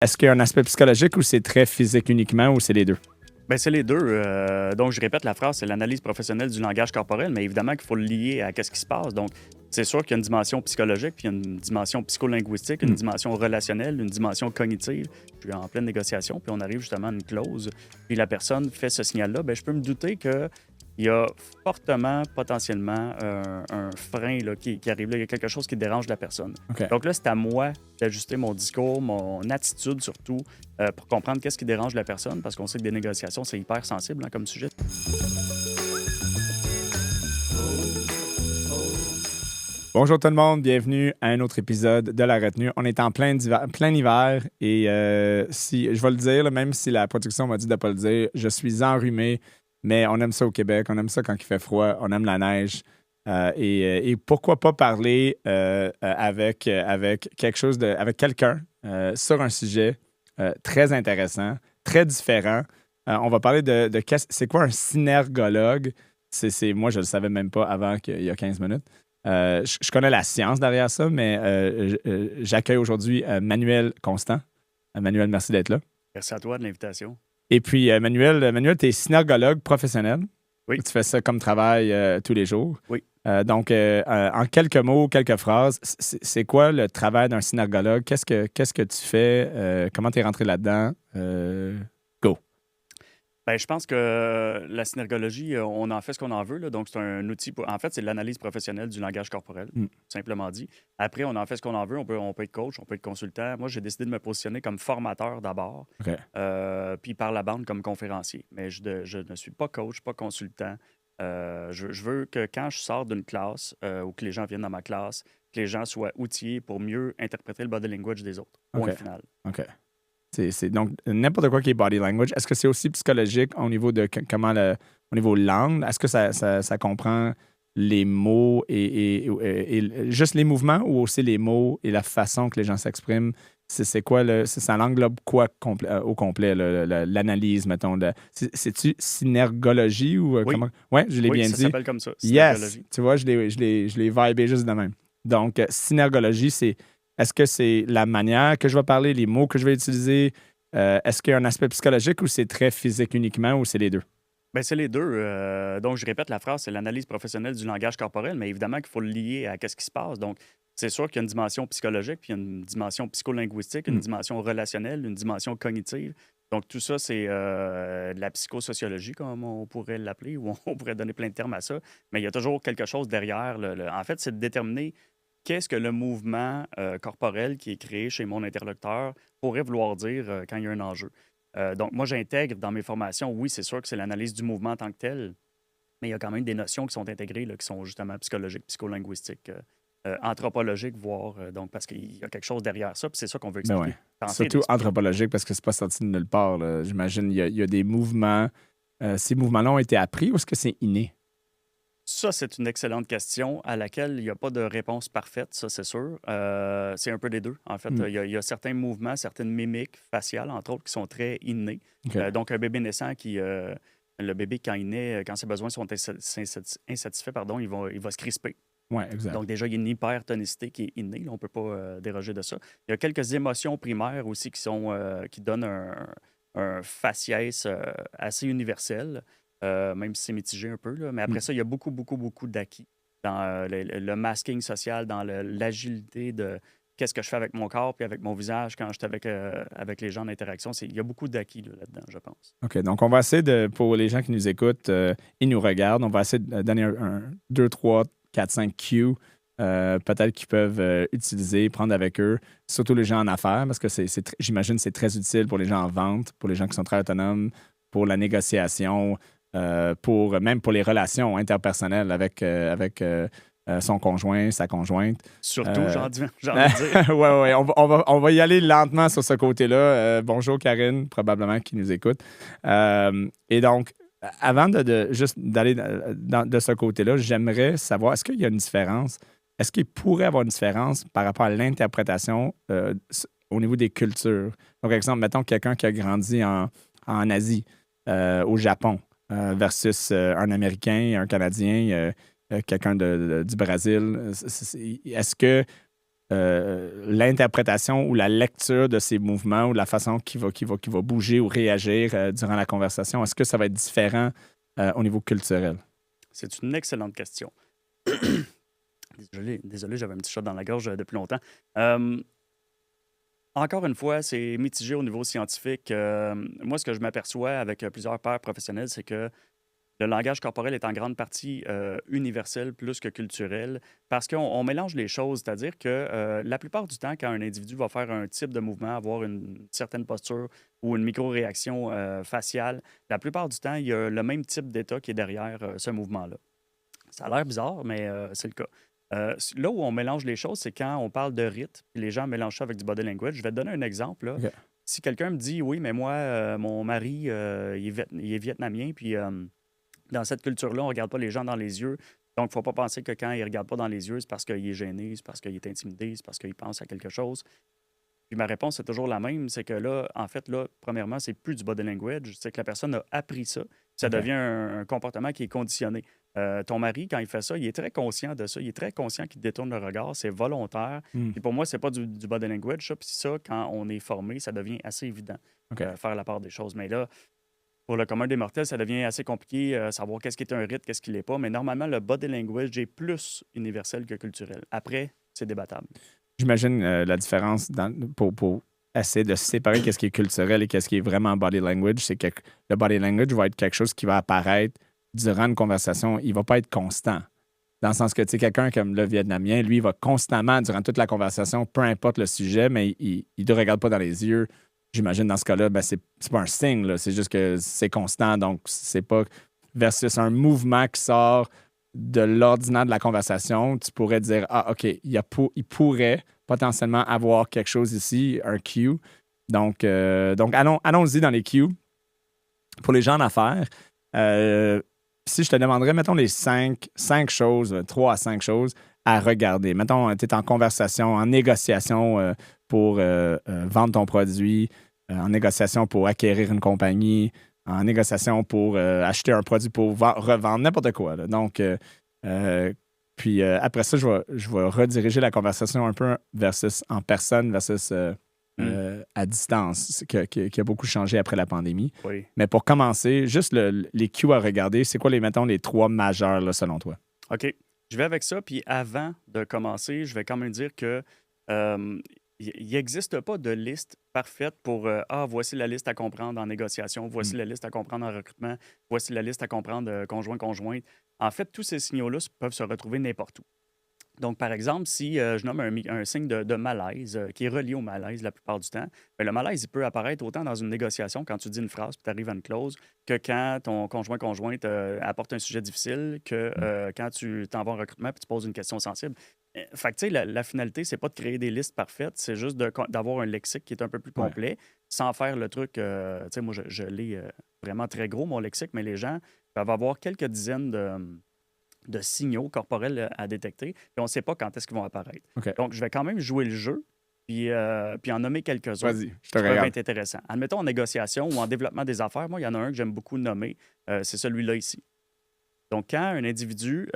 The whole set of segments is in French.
Est-ce qu'il y a un aspect psychologique ou c'est très physique uniquement ou c'est les deux? Ben, c'est les deux. Donc, je répète la phrase, c'est l'analyse professionnelle du langage corporel, mais évidemment qu'il faut le lier à ce qui se passe. Donc, c'est sûr qu'il y a une dimension psychologique, puis il y a une dimension psycholinguistique, une dimension relationnelle, une dimension cognitive. Je suis en pleine négociation, puis on arrive justement à une clause, puis la personne fait ce signal-là. Ben, je peux me douter que il y a fortement, potentiellement, un frein là, qui arrive là. Il y a quelque chose qui dérange la personne. OK. Donc là, c'est à moi d'ajuster mon discours, mon attitude surtout, pour comprendre qu'est-ce qui dérange la personne, parce qu'on sait que des négociations, c'est hyper sensible comme sujet. Bonjour tout le monde, bienvenue à un autre épisode de La Retenue. On est en plein hiver et si je vais le dire, là, même si la production m'a dit de ne pas le dire, je suis enrhumé, mais on aime ça au Québec, on aime ça quand il fait froid, on aime la neige. Et pourquoi pas parler avec quelque chose avec quelqu'un sur un sujet très intéressant, très différent. On va parler de c'est quoi un synergologue? Moi, je ne le savais même pas avant qu'il y a 15 minutes. Je connais la science derrière ça, mais j'accueille aujourd'hui Manuel Constant. Manuel, merci d'être là. Merci à toi de l'invitation. Et puis, Manuel, tu es synergologue professionnel. Oui. Tu fais ça comme travail tous les jours. Oui. Donc, en quelques mots, quelques phrases, c'est quoi le travail d'un synergologue? Qu'est-ce que tu fais? Comment tu es rentré là-dedans? Go. Ben, je pense que la synergologie, on en fait ce qu'on en veut. Là. Donc, c'est un outil En fait, c'est l'analyse professionnelle du langage corporel, simplement dit. Après, on en fait ce qu'on en veut. On peut être coach, on peut être consultant. Moi, j'ai décidé de me positionner comme formateur d'abord, OK. puis par la bande comme conférencier. Mais je ne suis pas coach, pas consultant. Je veux que quand je sors d'une classe ou que les gens viennent dans ma classe, que les gens soient outillés pour mieux interpréter le body language des autres. Point OK. final. OK. C'est donc n'importe quoi qui est body language. Est-ce que c'est aussi psychologique au niveau de au niveau langue? Est-ce que ça comprend les mots et juste les mouvements ou aussi les mots et la façon que les gens s'expriment? C'est quoi ça englobe quoi au complet, l'analyse, mettons? C'est-tu synergologie ou Oui. comment? Oui, je l'ai Oui, bien ça dit. s'appelle comme ça, Yes! synergologie. Tu vois, je l'ai vibé juste de même. Donc, synergologie, est-ce que c'est la manière que je vais parler, les mots que je vais utiliser? Est-ce qu'il y a un aspect psychologique ou c'est très physique uniquement ou c'est les deux? Ben, c'est les deux. Donc, je répète la phrase, c'est l'analyse professionnelle du langage corporel, mais évidemment qu'il faut le lier à ce qui se passe. Donc, c'est sûr qu'il y a une dimension psychologique, puis il y a une dimension psycholinguistique, une dimension relationnelle, une dimension cognitive. Donc, tout ça, c'est de la psychosociologie, comme on pourrait l'appeler, ou on pourrait donner plein de termes à ça. Mais il y a toujours quelque chose derrière. En fait, c'est de déterminer qu'est-ce que le mouvement corporel qui est créé chez mon interlocuteur pourrait vouloir dire quand il y a un enjeu. Donc, moi, j'intègre dans mes formations, oui, c'est sûr que c'est l'analyse du mouvement en tant que tel, mais il y a quand même des notions qui sont intégrées, là, qui sont justement psychologiques, psycholinguistiques, anthropologiques, voire, donc, parce qu'il y a quelque chose derrière ça, puis c'est ça qu'on veut Ben expliquer. ouais. Surtout anthropologique parce que c'est pas sorti de nulle part, là. J'imagine il y a des mouvements. Ces mouvements-là ont été appris ou est-ce que c'est inné? Ça, c'est une excellente question à laquelle il n'y a pas de réponse parfaite, ça, c'est sûr. C'est un peu des deux. En fait, il y a certains mouvements, certaines mimiques faciales, entre autres, qui sont très innés. OK. Donc, un bébé naissant le bébé, quand il naît, quand ses besoins sont insatisfaits, pardon, il va se crisper. Oui, exact. Donc, déjà, il y a une hypertonicité qui est innée. Là, on ne peut pas déroger de ça. Il y a quelques émotions primaires aussi qui donnent un faciès assez universel. Même si c'est mitigé un peu. Là. Mais après ça, il y a beaucoup, beaucoup, beaucoup d'acquis dans le masking social, dans l'agilité de qu'est-ce que je fais avec mon corps puis avec mon visage quand je suis avec les gens en interaction. Il y a beaucoup d'acquis là-dedans, je pense. OK. Donc, on va essayer pour les gens qui nous écoutent et nous regardent, on va essayer de donner un 2, 3, 4, 5 cues peut-être qu'ils peuvent utiliser, prendre avec eux, surtout les gens en affaires, parce que j'imagine que c'est très utile pour les gens en vente, pour les gens qui sont très autonomes, pour la négociation, même pour les relations interpersonnelles avec son conjoint, sa conjointe. Surtout, j'ai envie de dire. Oui, on va y aller lentement sur ce côté-là. Bonjour Karine, probablement, qui nous écoute. Et donc, avant juste d'aller de ce côté-là, j'aimerais savoir, est-ce qu'il y a une différence? Est-ce qu'il pourrait y avoir une différence par rapport à l'interprétation au niveau des cultures? Donc, par exemple, mettons quelqu'un qui a grandi en Asie, au Japon, versus un Américain, un Canadien, quelqu'un du Brésil. Est-ce que l'interprétation ou la lecture de ces mouvements ou la façon qu'il va bouger ou réagir durant la conversation? Est-ce que ça va être différent au niveau culturel? C'est une excellente question. Désolé, j'avais un petit chat dans la gorge depuis longtemps. Encore une fois, c'est mitigé au niveau scientifique. Moi, ce que je m'aperçois avec plusieurs pairs professionnels, c'est que le langage corporel est en grande partie universel plus que culturel parce qu'on mélange les choses. C'est-à-dire que la plupart du temps, quand un individu va faire un type de mouvement, avoir une certaine posture ou une micro-réaction faciale, la plupart du temps, il y a le même type d'état qui est derrière ce mouvement-là. Ça a l'air bizarre, mais c'est le cas. Là où on mélange les choses, c'est quand on parle de rite, puis les gens mélangent ça avec du body language. Je vais te donner un exemple. Là. OK. Si quelqu'un me dit, oui, mais moi, mon mari, il est vietnamien, puis dans cette culture-là, on ne regarde pas les gens dans les yeux. Donc, il ne faut pas penser que quand il ne regarde pas dans les yeux, c'est parce qu'il est gêné, c'est parce qu'il est intimidé, c'est parce qu'il pense à quelque chose. Puis ma réponse, c'est toujours la même, c'est que là, en fait, là, premièrement, c'est plus du body language, c'est que la personne a appris ça. Ça OK. devient un comportement qui est conditionné. Ton mari, quand il fait ça, il est très conscient de ça. Il est très conscient qu'il détourne le regard. C'est volontaire. Puis pour moi, c'est pas du body language. Ça. Puis ça, quand on est formé, ça devient assez évident OK. faire la part des choses. Mais là, pour le commun des mortels, ça devient assez compliqué savoir qu'est-ce qui est un rite, qu'est-ce qui l'est pas. Mais normalement, le body language est plus universel que culturel. Après, c'est débattable. J'imagine la différence pour essayer de séparer qu'est-ce qui est culturel et qu'est-ce qui est vraiment body language, c'est que le body language va être quelque chose qui va apparaître durant une conversation. Il ne va pas être constant. Dans le sens que, tu sais, quelqu'un comme le Vietnamien, lui, il va constamment, durant toute la conversation, peu importe le sujet, mais il ne te regarde pas dans les yeux. J'imagine, dans ce cas-là, ben, c'est pas un signe, là. C'est juste que c'est constant, donc c'est pas versus un mouvement qui sort de l'ordinaire de la conversation. Tu pourrais dire, ah, OK, il pourrait potentiellement avoir quelque chose ici, un cue. Donc allons-y dans les cues. Pour les gens en affaires, si je te demanderais, mettons les cinq choses, 3 à 5 choses à regarder. Mettons, tu es en conversation, en négociation pour vendre ton produit, en négociation pour acquérir une compagnie, en négociation pour acheter un produit pour revendre, n'importe quoi. Là. Donc, puis après ça, je vais rediriger la conversation un peu versus en personne versus à distance, qui a beaucoup changé après la pandémie. Oui. Mais pour commencer, juste les cues à regarder, c'est quoi, mettons, les 3 majeurs, là, selon toi? OK. Je vais avec ça. Puis avant de commencer, je vais quand même dire que il n'existe pas de liste parfaite pour voici la liste à comprendre en négociation, voici la liste à comprendre en recrutement, voici la liste à comprendre conjoint-conjointe. En fait, tous ces signaux-là peuvent se retrouver n'importe où. Donc, par exemple, si je nomme un signe de malaise qui est relié au malaise la plupart du temps, bien, le malaise, il peut apparaître autant dans une négociation quand tu dis une phrase puis tu arrives à une clause que quand ton conjointe apporte un sujet difficile, que quand tu t'en vas en recrutement puis tu poses une question sensible. Fait que, tu sais, la finalité, c'est pas de créer des listes parfaites, c'est juste d'avoir un lexique qui est un peu plus complet sans faire le truc. Tu sais, moi, je l'ai vraiment très gros, mon lexique, mais les gens peuvent avoir quelques dizaines de signaux corporels à détecter, et on ne sait pas quand est-ce qu'ils vont apparaître. OK. Donc, je vais quand même jouer le jeu, puis en nommer quelques-uns Vas-y, je qui te peuvent regarde. être intéressants. Admettons en négociation ou en développement des affaires, moi, il y en a un que j'aime beaucoup nommer, c'est celui-là ici. Donc, quand un individu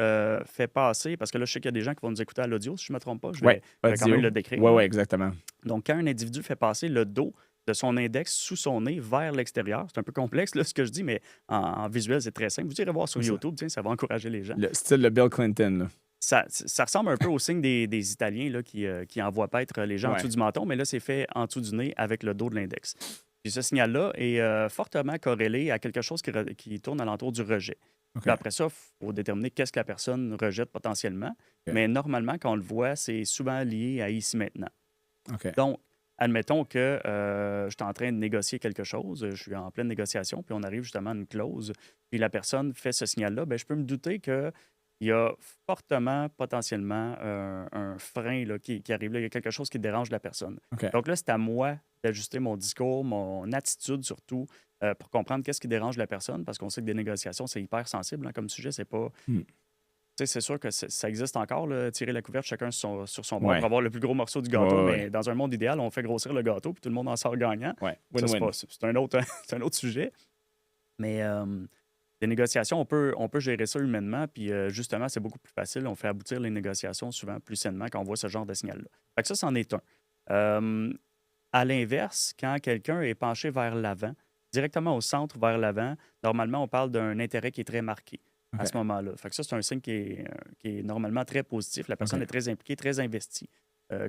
fait passer, parce que là, je sais qu'il y a des gens qui vont nous écouter à l'audio, si je ne me trompe pas, je vais quand même le décrire. Oui, exactement. Donc, quand un individu fait passer le dos de son index sous son nez vers l'extérieur, c'est un peu complexe là, ce que je dis, mais en visuel, c'est très simple. Vous irez voir sur YouTube, tiens, ça va encourager les gens. Le style de Bill Clinton, là. Ça ressemble un peu au signe des Italiens là, qui envoient paître les gens en dessous du menton, mais là, c'est fait en dessous du nez avec le dos de l'index. Puis ce signal-là est fortement corrélé à quelque chose qui tourne alentour du rejet. OK. Puis après ça, il faut déterminer qu'est-ce que la personne rejette potentiellement. Mais normalement, quand on le voit, c'est souvent lié à ici maintenant. OK. Donc, admettons que je suis en train de négocier quelque chose, je suis en pleine négociation, puis on arrive justement à une clause, puis la personne fait ce signal-là, bien, je peux me douter qu'il y a fortement, potentiellement, un frein là, qui arrive là. Il y a quelque chose qui dérange la personne. OK. Donc là, c'est à moi d'ajuster mon discours, mon attitude surtout, pour comprendre qu'est-ce qui dérange la personne, parce qu'on sait que des négociations, c'est hyper sensible comme sujet. C'est pas. Tu sais, c'est sûr que ça existe encore, là, tirer la couverte chacun sur son bord pour avoir le plus gros morceau du gâteau, mais dans un monde idéal, on fait grossir le gâteau puis tout le monde en sort gagnant. Ouais. Ça, Win-win. c'est un autre sujet. Mais Des négociations, on peut gérer ça humainement, puis justement, c'est beaucoup plus facile. On fait aboutir les négociations souvent plus sainement quand on voit ce genre de signal-là. Fait que ça, c'en est un. Euh, à l'inverse, quand quelqu'un est penché vers l'avant, directement au centre vers l'avant, normalement, on parle d'un intérêt qui est très marqué à OK. ce moment-là. Fait que ça, c'est un signe qui est normalement très positif. La personne OK. est très impliquée, très investie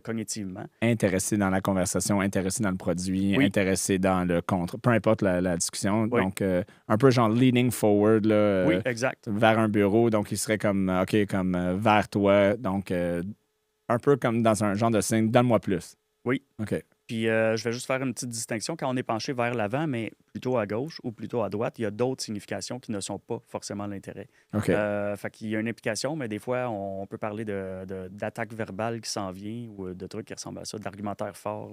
cognitivement. Intéressé dans la conversation, intéressé dans le produit, Oui, intéressé dans le contre, peu importe la discussion. oui, Donc, un peu genre leaning forward là, oui, exact. vers un bureau. Donc, il serait comme, OK, comme vers toi. Donc, un peu comme dans un genre de signe, donne-moi plus. Oui. OK. Puis je vais juste faire une petite distinction. Quand on est penché vers l'avant, mais plutôt à gauche ou plutôt à droite, il y a d'autres significations qui ne sont pas forcément l'intérêt. OK. Fait qu'il y a une implication, mais des fois, on peut parler d'attaque verbale qui s'en vient ou de trucs qui ressemblent à ça, d'argumentaire fort.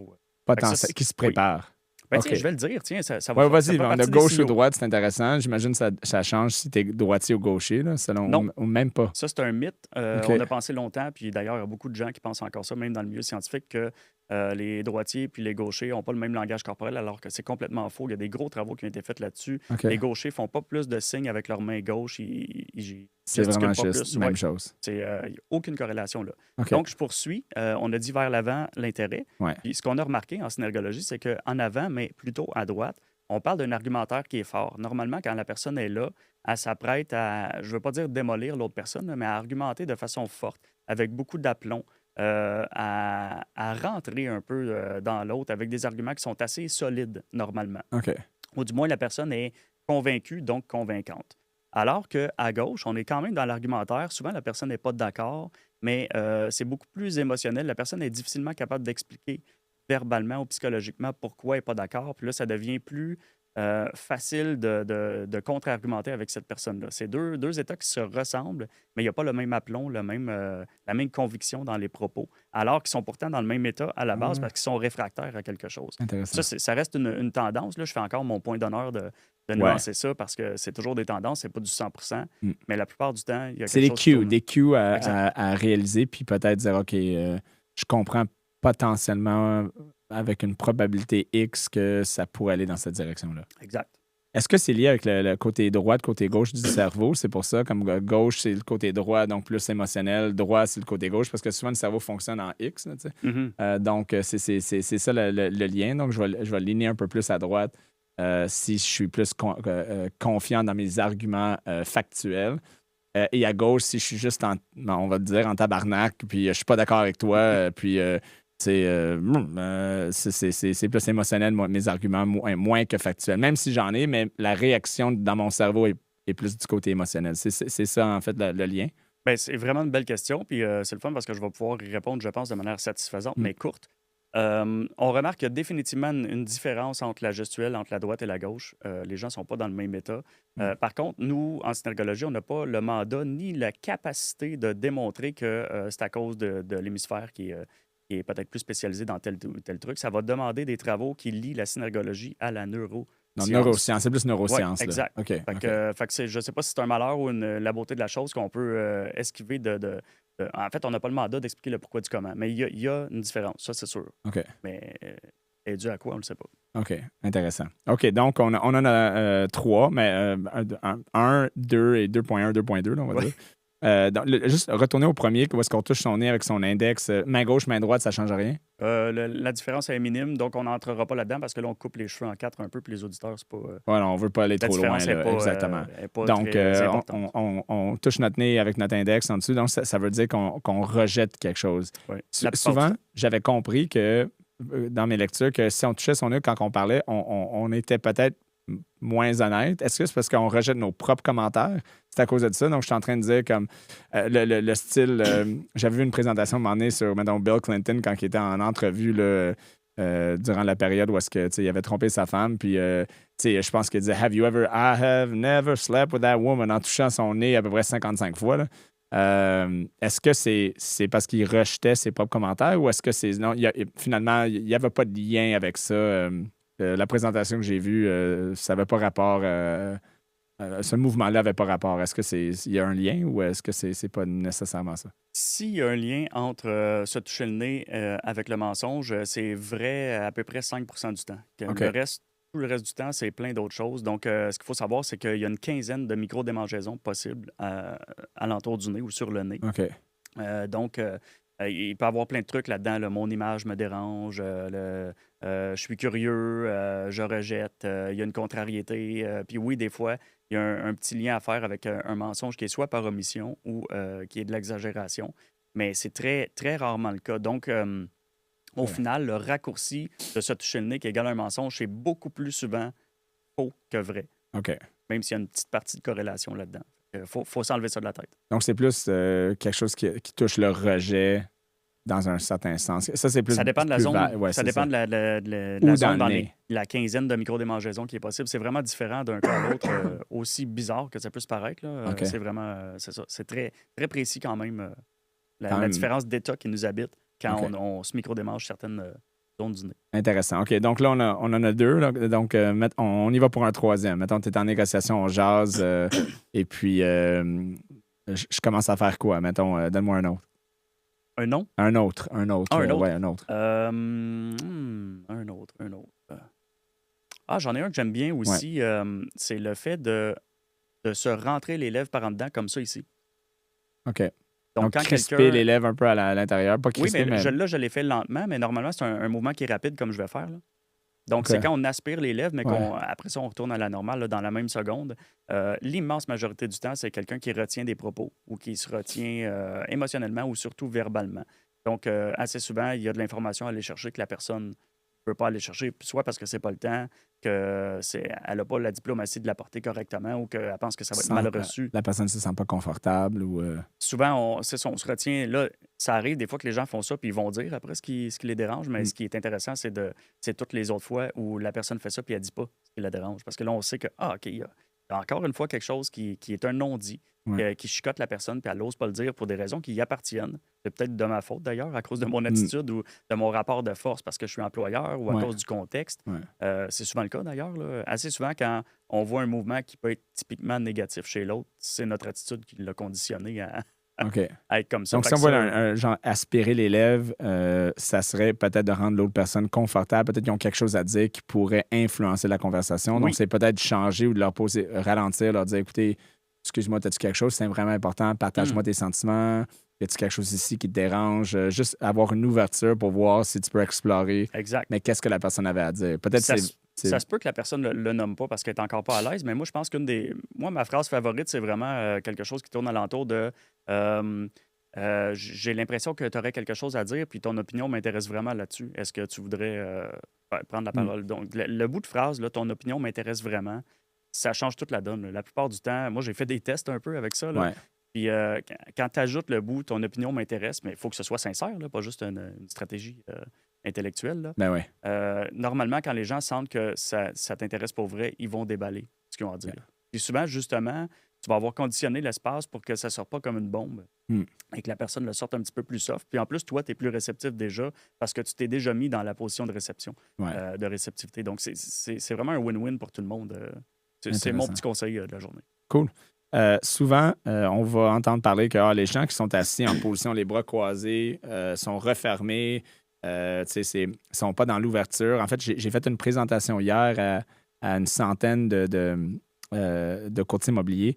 Fait que ça, Potentiel, qui se oui. prépare. Ben, OK. tiens, je vais le dire, tiens, Ouais, ça vas-y, fait de partie des gauche ou signaux. droite, c'est intéressant. J'imagine que ça change si tu es droitier ou gaucher, là, selon, Non, ou même pas. ça, c'est un mythe. OK. On a pensé longtemps, puis d'ailleurs, il y a beaucoup de gens qui pensent encore ça, même dans le milieu scientifique, que les droitiers puis les gauchers n'ont pas le même langage corporel, alors que c'est complètement faux. Il y a des gros travaux qui ont été faits là-dessus. OK. Les gauchers font pas plus de signes avec leur main gauche, ils C'est vraiment gesticulent pas juste plus. même Ouais, chose. il n'y a aucune corrélation là. OK. Donc, je poursuis. On a dit vers l'avant l'intérêt. Ouais. Puis ce qu'on a remarqué en synergologie, c'est qu'en avant, mais plutôt à droite, on parle d'un argumentaire qui est fort. Normalement, quand la personne est là, elle s'apprête à, je ne veux pas dire démolir l'autre personne, là, mais à argumenter de façon forte, avec beaucoup d'aplomb, à rentrer un peu dans l'autre avec des arguments qui sont assez solides normalement. OK. Ou du moins, la personne est convaincue, donc convaincante. Alors qu'à gauche, on est quand même dans l'argumentaire. Souvent, la personne n'est pas d'accord, mais c'est beaucoup plus émotionnel. La personne est difficilement capable d'expliquer verbalement ou psychologiquement pourquoi elle n'est pas d'accord. Puis là, ça devient plus facile de contre-argumenter avec cette personne-là. C'est deux états qui se ressemblent, mais il n'y a pas le même aplomb, la même conviction dans les propos, alors qu'ils sont pourtant dans le même état à la base Ah, parce qu'ils sont réfractaires à quelque chose. intéressant. Ça reste une tendance. Là, je fais encore mon point d'honneur de Ouais. nuancer ça parce que c'est toujours des tendances, c'est pas du 100 Mm. mais la plupart du temps, il y a C'est quelque chose qui tourne. des cues Exact. à réaliser, puis peut-être dire, OK, je comprends potentiellement avec une probabilité X que ça pourrait aller dans cette direction-là. Exact. Est-ce que c'est lié avec le côté droit, le côté gauche du cerveau? C'est pour ça, comme gauche, c'est le côté droit, donc plus émotionnel. Droit, c'est le côté gauche, parce que souvent, le cerveau fonctionne en X. Là, tu sais. Mhm. Donc, c'est ça le lien. Donc, je vais l'aligner un peu plus à droite si je suis plus confiant dans mes arguments factuels. Et à gauche, si je suis juste, on va te dire, en tabarnak, puis je suis pas d'accord avec toi, puis c'est plus émotionnel, mes arguments, moins que factuels. Même si j'en ai, mais la réaction dans mon cerveau est plus du côté émotionnel. C'est ça, en fait, le lien. Ben, c'est vraiment une belle question, puis c'est le fun parce que je vais pouvoir y répondre, je pense, de manière satisfaisante, Mm. mais courte. On remarque qu'il y a définitivement une différence entre la gestuelle, entre la droite et la gauche. Les gens ne sont pas dans le même état. Mm. Par contre, nous, en synergologie, on n'a pas le mandat ni la capacité de démontrer que c'est à cause de l'hémisphère qui est peut-être plus spécialisé dans tel ou tel truc. Ça va demander des travaux qui lient la synergologie à la Non, neuroscience. neuroscience, c'est plus Oui, neuroscience. Là. exact. OK. Fait OK. que je ne sais pas si c'est un malheur ou la beauté de la chose qu'on peut esquiver En fait, on n'a pas le mandat d'expliquer le pourquoi du comment, mais il y a une différence, ça c'est sûr. OK. Mais elle est due à quoi, on ne le sait pas. OK. Intéressant. OK. Donc, on en a trois, mais 1, 2 et 2.1, 2.2, là, on va Ouais. dire. Juste retourner au premier, où est-ce qu'on touche son nez avec son index. Main gauche, main droite, ça ne change rien? La différence est minime, donc on n'entrera pas là-dedans parce que là, on coupe les cheveux en quatre un peu, puis les auditeurs, c'est pas. Ouais, non, on ne veut pas aller La trop loin. différence n'est Là, pas, exactement. est pas Donc, très importante. on touche notre nez avec notre index en dessous. Donc, ça veut dire qu'on rejette quelque chose. Ouais. La plupart du Souvent, temps. j'avais compris que dans mes lectures, que si on touchait son nez quand on parlait, on était peut-être moins honnête. Est-ce que c'est parce qu'on rejette nos propres commentaires? C'est à cause de ça. Donc, je suis en train de dire comme le style. J'avais vu une présentation à un moment donné sur mettons, Bill Clinton quand il était en entrevue là, durant la période où est-ce que, il avait trompé sa femme. Puis, je pense qu'il disait I have never slept with that woman en touchant son nez à peu près 55 fois. Là. Est-ce que c'est parce qu'il rejetait ses propres commentaires ou est-ce que c'est. Non, finalement, il n'y avait pas de lien avec ça. La présentation que j'ai vue, ça n'avait pas rapport. Ce mouvement-là n'avait pas rapport. Est-ce qu'il y a un lien ou est-ce que c'est pas nécessairement ça? S'il y a un lien entre se toucher le nez avec le mensonge, c'est vrai à peu près 5 du temps. OK. Le reste, Tout le reste du temps, c'est plein d'autres choses. Donc, ce qu'il faut savoir, c'est qu'il y a une quinzaine de micro-démangeaisons possibles alentour du nez ou sur le nez. OK. Donc, il peut y avoir plein de trucs là-dedans. Mon image me dérange, je suis curieux, je rejette, il y a une contrariété. Puis oui, des fois, il y a un petit lien à faire avec un mensonge qui est soit par omission ou qui est de l'exagération. Mais c'est très, très rarement le cas. Donc, au OK. final, le raccourci de se toucher le nez qui égale un mensonge, c'est beaucoup plus souvent faux que vrai, OK. même s'il y a une petite partie de corrélation là-dedans. Il faut s'enlever ça de la tête. Donc, c'est plus quelque chose qui touche le rejet dans un certain sens. Ça, c'est Ça dépend de la zone, Ouais, ça c'est dépend ça. de la Ou dans zone le dans nez. la quinzaine de micro-démangeaisons qui est possible. C'est vraiment différent d'un cas à l'autre, aussi bizarre que ça peut se paraître. Là. OK. C'est vraiment, c'est ça. C'est très, très précis quand même, Quand la même différence d'état qui nous habite quand OK. on se micro-démange certaines zones du nez. Intéressant. OK. Donc là, on en a deux. Là. Donc, on y va pour un troisième. Mettons, tu es en négociation, on jase, et puis je commence à faire quoi? Mettons, donne-moi un autre. Un nom? Un autre. Un autre. Ouais, un autre. Un autre, un autre. Ah, j'en ai un que j'aime bien Ouais. aussi. C'est le fait de se rentrer les lèvres par en dedans, comme ça ici. OK. Donc, Donc, quand crisper quelqu'un. les lèvres un peu à l'intérieur. Pas Oui, crisper, mais mais. là, je l'ai fait lentement, mais normalement, c'est un mouvement qui est rapide, comme je vais faire. Là. Donc, OK. c'est quand on aspire les lèvres, mais Ouais. après ça, on retourne à la normale là, dans la même seconde. L'immense majorité du temps, c'est quelqu'un qui retient des propos ou qui se retient émotionnellement ou surtout verbalement. Donc, assez souvent, il y a de l'information à aller chercher que la personne ne peut pas aller chercher, soit parce que c'est pas le temps, qu'elle n'a pas la diplomatie de l'apporter correctement ou qu'elle pense que ça va être mal reçu. La personne ne se sent pas confortable ou. Souvent, on se retient. Là, ça arrive des fois que les gens font ça, puis ils vont dire après ce qui les dérange, mais ce qui est intéressant, c'est toutes les autres fois où la personne fait ça, puis elle dit pas ce qui la dérange. Parce que là, on sait que, OK, il y a encore une fois quelque chose qui est un non-dit, Ouais. qui chicote la personne, puis elle n'ose pas le dire pour des raisons qui y appartiennent. C'est peut-être de ma faute d'ailleurs, à cause de mon attitude ou de mon rapport de force parce que je suis employeur ou à Ouais. cause du contexte. Ouais. C'est souvent le cas d'ailleurs. Là. Assez souvent, quand on voit un mouvement qui peut être typiquement négatif chez l'autre, c'est notre attitude qui l'a conditionné OK. à être comme ça. Donc, Fait si on que voit ça, un genre aspirer les lèvres, ça serait peut-être de rendre l'autre personne confortable. Peut-être qu'ils ont quelque chose à dire qui pourrait influencer la conversation. Donc, Oui. c'est peut-être changer ou de leur poser, ralentir, leur dire écoutez, excuse-moi, as-tu quelque chose? C'est vraiment important. Partage-moi tes sentiments. Y a-tu quelque chose ici qui te dérange? Juste avoir une ouverture pour voir si tu peux explorer. Exact. Mais qu'est-ce que la personne avait à dire? Peut-être Ça, c'est. ça se peut que la personne le nomme pas parce qu'elle est encore pas à l'aise, mais moi, je pense Moi, ma phrase favorite, c'est vraiment quelque chose qui tourne alentour de j'ai l'impression que tu aurais quelque chose à dire, puis ton opinion m'intéresse vraiment là-dessus. Est-ce que tu voudrais prendre la parole? Donc, le bout de phrase, là, ton opinion m'intéresse vraiment, ça change toute la donne. Là. La plupart du temps, moi, j'ai fait des tests un peu avec ça. Là. Ouais. Puis quand tu ajoutes le bout, ton opinion m'intéresse, mais il faut que ce soit sincère, là, pas juste une stratégie intellectuelle. Là. Ben ouais. Normalement, quand les gens sentent que ça t'intéresse pour vrai, ils vont déballer ce qu'ils ont à dire. Ouais. Puis souvent, justement, tu vas avoir conditionné l'espace pour que ça ne sorte pas comme une bombe et que la personne le sorte un petit peu plus soft. Puis en plus, toi, tu es plus réceptif déjà parce que tu t'es déjà mis dans la position de réception, Ouais. de réceptivité. Donc, c'est vraiment un win-win pour tout le monde. C'est mon Intéressant. petit conseil de la journée. Cool. Souvent, on va entendre parler que les gens qui sont assis en position, les bras croisés, sont refermés, sont pas dans l'ouverture. En fait, j'ai fait une présentation hier à une centaine de courtiers immobiliers.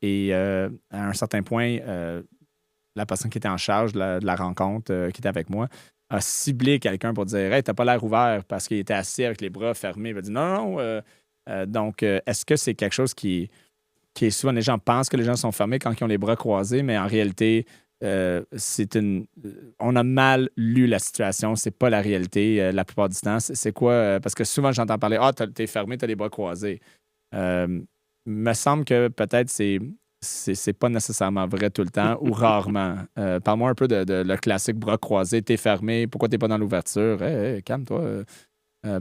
Et à un certain point, la personne qui était en charge de la rencontre, qui était avec moi, a ciblé quelqu'un pour dire Hey, t'as pas l'air ouvert parce qu'il était assis avec les bras fermés. Il a dit Non. Donc, est-ce que c'est quelque chose qui est souvent, les gens pensent que les gens sont fermés quand ils ont les bras croisés, mais en réalité, on a mal lu la situation. C'est pas la réalité la plupart du temps. C'est quoi? Parce que souvent, j'entends parler t'es fermé, t'as les bras croisés. Me semble que peut-être c'est pas nécessairement vrai tout le temps ou rarement. Parle-moi un peu de le classique bras croisés, t'es fermé, pourquoi t'es pas dans l'ouverture? Hey, calme-toi.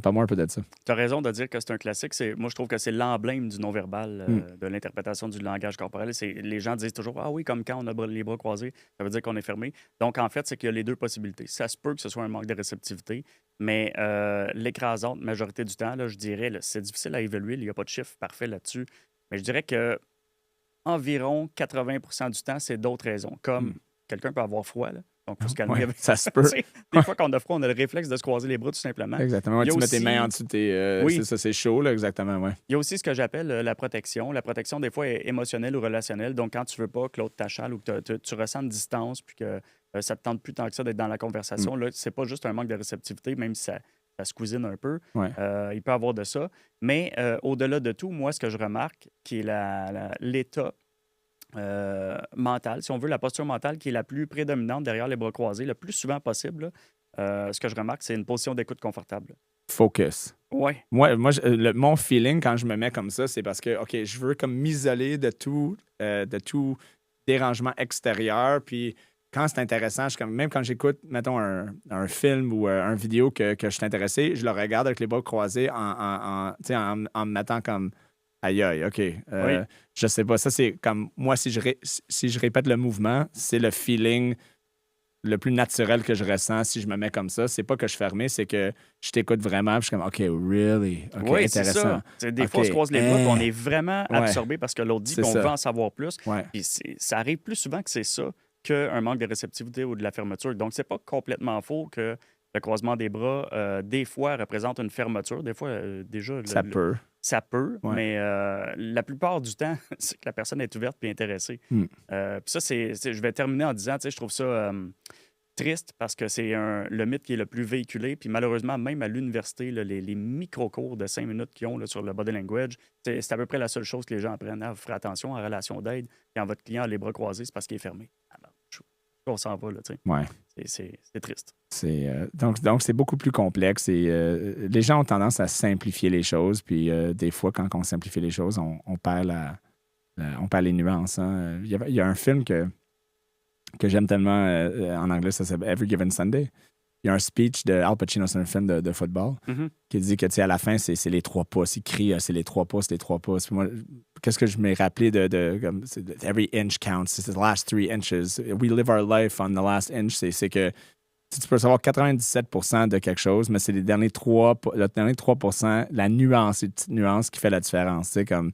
Parle-moi un peu de ça. Tu as raison de dire que c'est un classique. Moi, je trouve que c'est l'emblème du non-verbal, de l'interprétation du langage corporel. Les gens disent toujours Ah oui, comme quand on a les bras croisés, ça veut dire qu'on est fermé. Donc, en fait, c'est qu'il y a les deux possibilités. Ça se peut que ce soit un manque de réceptivité, mais l'écrasante majorité du temps, là, je dirais, là, c'est difficile à évaluer. Il n'y a pas de chiffre parfait là-dessus. Mais je dirais que environ 80 du temps, c'est d'autres raisons. Comme quelqu'un peut avoir froid, là, Donc, il faut se calmer. Ouais, avec ça se peut. des fois, quand on a froid, on a le réflexe de se croiser les bras tout simplement. Exactement. Ouais, Il y a tu mets tes aussi- mains en dessous de tes. Oui. C'est ça, c'est chaud, là, exactement. Ouais. Il y a aussi ce que j'appelle la protection. La protection, des fois, est émotionnelle ou relationnelle. Donc, quand tu veux pas que l'autre t'achale ou que tu ressens une distance puis que ça te tente plus tant que ça d'être dans la conversation, là, c'est pas juste un manque de réceptivité, même si ça se cuisine un peu. Ouais. Il peut y avoir de ça. Mais au-delà de tout, moi, ce que je remarque, qui est l'état mentale, si on veut, la posture mentale qui est la plus prédominante derrière les bras croisés, le plus souvent possible, ce que je remarque, c'est une position d'écoute confortable. Focus. Ouais. Moi mon feeling quand je me mets comme ça, c'est parce que, OK, je veux comme m'isoler de tout dérangement extérieur. Puis quand c'est intéressant, même quand j'écoute, mettons, un film ou une vidéo que je suis intéressé, je le regarde avec les bras croisés en me mettant comme aïe, aïe, OK. Oui. Je sais pas. Ça, c'est comme moi, si je répète le mouvement, c'est le feeling le plus naturel que je ressens si je me mets comme ça. C'est pas que je ferme, c'est que je t'écoute vraiment. Puis je suis comme, OK, really? OK, Oui, c'est intéressant. ça. Des fois, on se croise les bras, puis on est vraiment Ouais. absorbé parce que l'autre dit, C'est puis on ça. veut en savoir plus. Ouais. Puis ça arrive plus souvent que c'est ça qu'un manque de réceptivité ou de la fermeture. Donc, c'est pas complètement faux que le croisement des bras, des fois, représente une fermeture. Des fois, déjà... Ça peut. Ça peut, Ouais. mais la plupart du temps, c'est que la personne est ouverte et intéressée. Hmm. Puis ça, je vais terminer en disant, je trouve ça triste parce que c'est le mythe qui est le plus véhiculé. Puis malheureusement, même à l'université, là, les micro-cours de 5 minutes qu'ils ont là, sur le body language, c'est à peu près la seule chose que les gens apprennent. Vous ferez attention en relation d'aide. Quand votre client a les bras croisés, c'est parce qu'il est fermé. On s'en va, là, tu sais. Ouais. C'est triste. Donc, c'est beaucoup plus complexe et les gens ont tendance à simplifier les choses. Puis, des fois, quand on simplifie les choses, on perd on perd les nuances. Hein. Il y a un film que j'aime tellement en anglais, ça s'appelle Every Given Sunday. Il y a un speech de Al Pacino, c'est un film de football, qui dit que, tu sais, à la fin, c'est les 3 pouces. Il crie, c'est les 3 pouces, les 3 pouces. Puis moi, qu'est-ce que je m'ai rappelé comme, every inch counts, c'est the last 3 inches. We live our life on the last inch. C'est que tu peux savoir 97% de quelque chose, mais c'est le dernier 3%, la nuance, les petites nuances qui fait la différence. Tu sais, comme,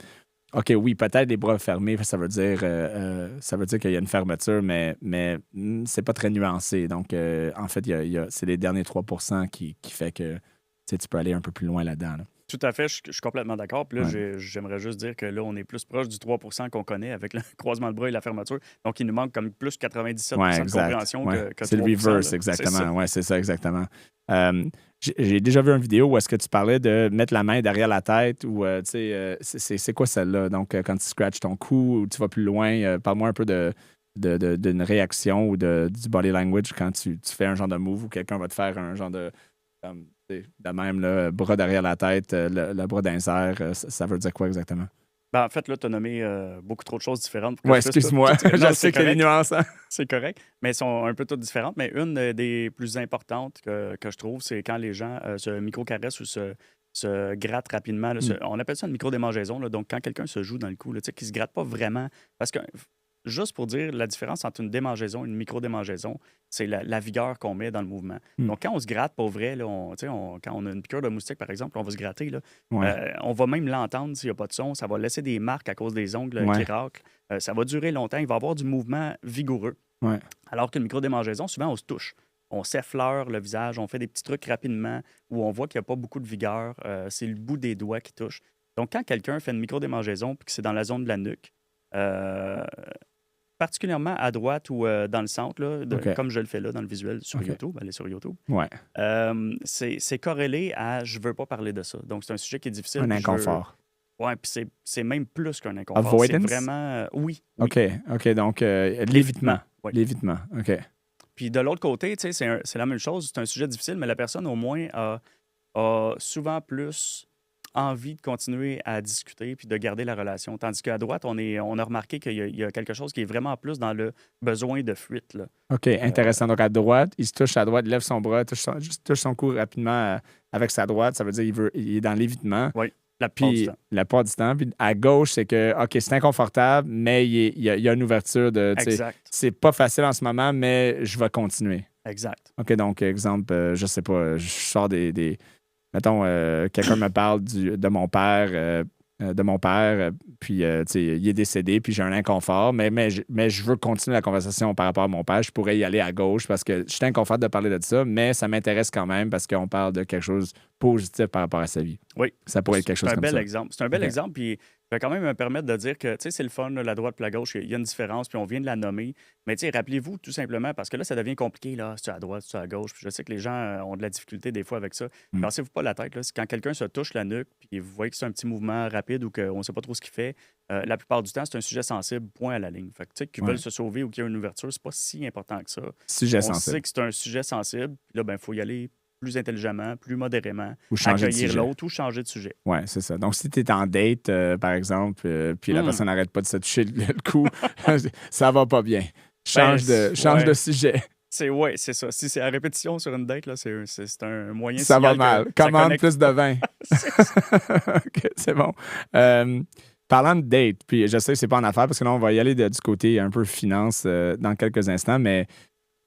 OK, oui, peut-être les bras fermés, ça veut dire qu'il y a une fermeture, mais c'est pas très nuancé. Donc, en fait, c'est les derniers 3% qui fait que tu peux aller un peu plus loin là-dedans. Là. Tout à fait, je suis complètement d'accord. Puis là, j'aimerais juste dire que là, on est plus proche du 3 qu'on connaît avec le croisement de bras et la fermeture. Donc, il nous manque comme plus 97 de compréhension que c'est 3 le reverse, là. exactement. Oui, c'est ça, exactement. J'ai déjà vu une vidéo où est-ce que tu parlais de mettre la main derrière la tête ou, tu sais, c'est quoi celle-là? Donc, quand tu scratches ton cou ou tu vas plus loin, parle-moi un peu d'une réaction ou du body language quand tu fais un genre de move ou quelqu'un va te faire un genre de... de même, là, bras derrière la tête, le bras dans les airs, ça veut dire quoi exactement? Ben, en fait, là, tu as nommé beaucoup trop de choses différentes. Oui, excuse-moi. Je sais qu'il y a des nuances. Hein? C'est correct, mais elles sont un peu toutes différentes. Mais une des plus importantes que je trouve, c'est quand les gens se micro-caressent ou se grattent rapidement. Là, on appelle ça une micro-démangeaison. Donc, quand quelqu'un se joue dans le cou, là, qui ne se gratte pas vraiment. Parce que, juste pour dire la différence entre une démangeaison et une micro-démangeaison, c'est la vigueur qu'on met dans le mouvement. Donc, quand on se gratte, pour vrai, là, quand on a une piqûre de moustique, par exemple, on va se gratter. Là, on va même l'entendre s'il n'y a pas de son. Ça va laisser des marques à cause des ongles qui raclent. Ça va durer longtemps. Il va y avoir du mouvement vigoureux. Ouais. Alors qu'une micro-démangeaison, souvent, on se touche. On s'effleure le visage. On fait des petits trucs rapidement où on voit qu'il n'y a pas beaucoup de vigueur. C'est le bout des doigts qui touche. Donc, quand quelqu'un fait une micro-démangeaison puis que c'est dans la zone de la nuque, particulièrement à droite ou dans le centre, là, comme je le fais là dans le visuel sur YouTube, allez sur YouTube, c'est corrélé à « je veux pas parler de ça ». Donc, c'est un sujet qui est difficile. Un inconfort. Oui, puis c'est même plus qu'un inconfort. Avoidance? C'est vraiment... oui. OK, donc l'évitement. Oui. L'évitement, OK. Puis de l'autre côté, tu sais, c'est la même chose. C'est un sujet difficile, mais la personne, au moins, a souvent plus envie de continuer à discuter puis de garder la relation. Tandis qu'à droite, on a remarqué qu'il y a quelque chose qui est vraiment plus dans le besoin de fuite. Là. OK, intéressant. Donc, à droite, il se touche à touche, lève son bras, touche son cou rapidement avec sa droite. Ça veut dire qu'il est dans l'évitement. Oui, la plupart du temps. Puis à gauche, c'est que, OK, c'est inconfortable, mais il y a une ouverture de... Exact. C'est pas facile en ce moment, mais je vais continuer. Exact. OK, donc, exemple, je sais pas, je sors des mettons, quelqu'un me parle de mon père, de mon père, puis tu sais, il est décédé, puis j'ai un inconfort, mais je veux continuer la conversation par rapport à mon père. Je pourrais y aller à gauche parce que je suis inconfortable de parler de ça, mais ça m'intéresse quand même parce qu'on parle de quelque chose de positif par rapport à sa vie. Oui. Ça pourrait être quelque chose C'est un comme bel ça. exemple. C'est un bel OK. exemple, puis ça va quand même me permettre de dire que, tu sais, c'est le fun, là, la droite et la gauche, il y a une différence, puis on vient de la nommer. Mais, tu sais, rappelez-vous tout simplement, parce que là, ça devient compliqué, là, si tu es à droite, si tu es à gauche, puis je sais que les gens ont de la difficulté des fois avec ça. Mm. Cassez-vous pas la tête, là. C'est quand quelqu'un se touche la nuque, puis vous voyez que c'est un petit mouvement rapide ou qu'on ne sait pas trop ce qu'il fait, la plupart du temps, c'est un sujet sensible, point à la ligne. Fait que, tu sais, qu'ils Ouais. veulent se sauver ou qu'il y a une ouverture, c'est pas si important que ça. Sujet On sensible. sait que c'est un sujet sensible, puis là, ben, il faut y aller plus intelligemment, plus modérément, Ou changer de accueillir sujet. l'autre ou changer de sujet. Oui, c'est ça. Donc, si tu es en date, par exemple, puis la personne n'arrête pas de se toucher le cou, ça va pas bien. Change ouais. de sujet. C'est ça. Si c'est à répétition sur une date, là, c'est un moyen Ça va signal mal. que ça Commande connecte plus de pas. vin. C'est ça. OK, c'est bon. Parlant de date, puis je sais que c'est pas en affaires parce que là, on va y aller du côté un peu finance dans quelques instants, mais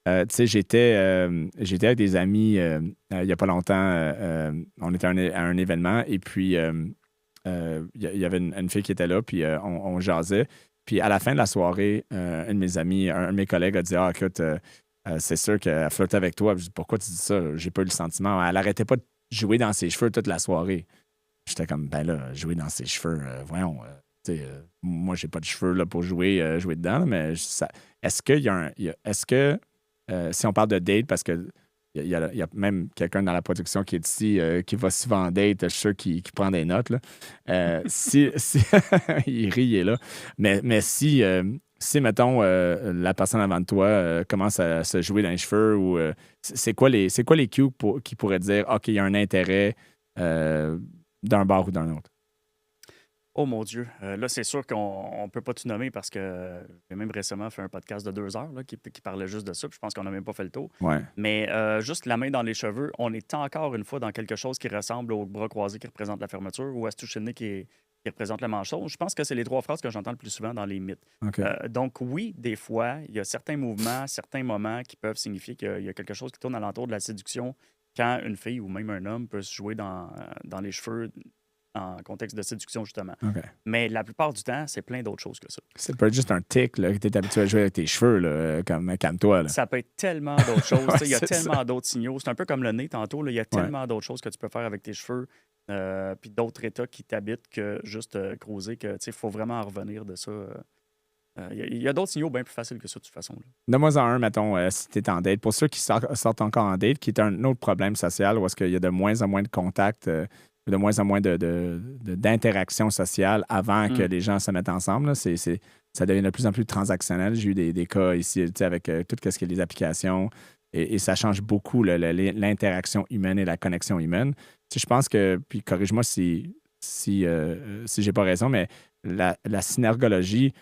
tu sais, j'étais avec des amis il y a pas longtemps. On était à un événement et puis il y avait une fille qui était là, puis on jasait. Puis à la fin de la soirée, un de mes amis, un de mes collègues a dit: Ah, écoute, c'est sûr qu'elle flirtait avec toi. Je dis: Pourquoi tu dis ça? J'ai pas eu le sentiment. Elle arrêtait pas de jouer dans ses cheveux toute la soirée. J'étais comme: Ben là, jouer dans ses cheveux, voyons. Tu sais, moi, j'ai pas de cheveux là, pour jouer dedans, là, mais est-ce qu'il y a un. Est-ce que, si on parle de date, parce que il y a même quelqu'un dans la production qui est ici, qui va souvent en date, je suis sûr qui prend des notes. Là. Si il rit, il est là. Mais si, mettons, la personne avant de toi commence à se jouer dans les cheveux, ou c'est quoi les cues qui pourraient dire OK, il y a un intérêt d'un bar ou d'un autre? Oh mon Dieu. Là, c'est sûr qu'on ne peut pas tout nommer parce que j'ai même récemment fait un podcast de 2 heures là, qui parlait juste de ça. Puis je pense qu'on n'a même pas fait le tour. Ouais. Mais juste la main dans les cheveux, on est encore une fois dans quelque chose qui ressemble au bras croisé qui représente la fermeture ou à se toucher le nez qui représente le mensonge. Je pense que c'est les 3 phrases que j'entends le plus souvent dans les mythes. OK. Donc oui, des fois, il y a certains mouvements, certains moments qui peuvent signifier qu'il y a quelque chose qui tourne alentour de la séduction quand une fille ou même un homme peut se jouer dans les cheveux en contexte de séduction, justement. OK. Mais la plupart du temps, c'est plein d'autres choses que ça. C'est pas juste un tic là, que tu es habitué à jouer avec tes cheveux, là, comme calme-toi. Là. Ça peut être tellement d'autres choses. Ouais, Il y a c'est tellement d'autres signaux. C'est un peu comme le nez tantôt. Là. Il y a Ouais. tellement d'autres choses que tu peux faire avec tes cheveux. Puis d'autres états qui t'habitent que juste creuser, que il faut vraiment en revenir de ça. Il y a d'autres signaux bien plus faciles que ça, de toute façon. Là. Donne-moi en un, mettons, si tu es en date. Pour ceux qui sortent encore en date, qui est un autre problème social, où est-ce qu'il y a de moins en moins de contacts, de moins en moins d'interaction sociale avant que les gens se mettent ensemble. Là. Ça devient de plus en plus transactionnel. J'ai eu des cas ici avec tout ce qui est les applications et ça change beaucoup l'interaction humaine et la connexion humaine. Je pense que, puis corrige-moi si j'ai pas raison, mais la synergologie,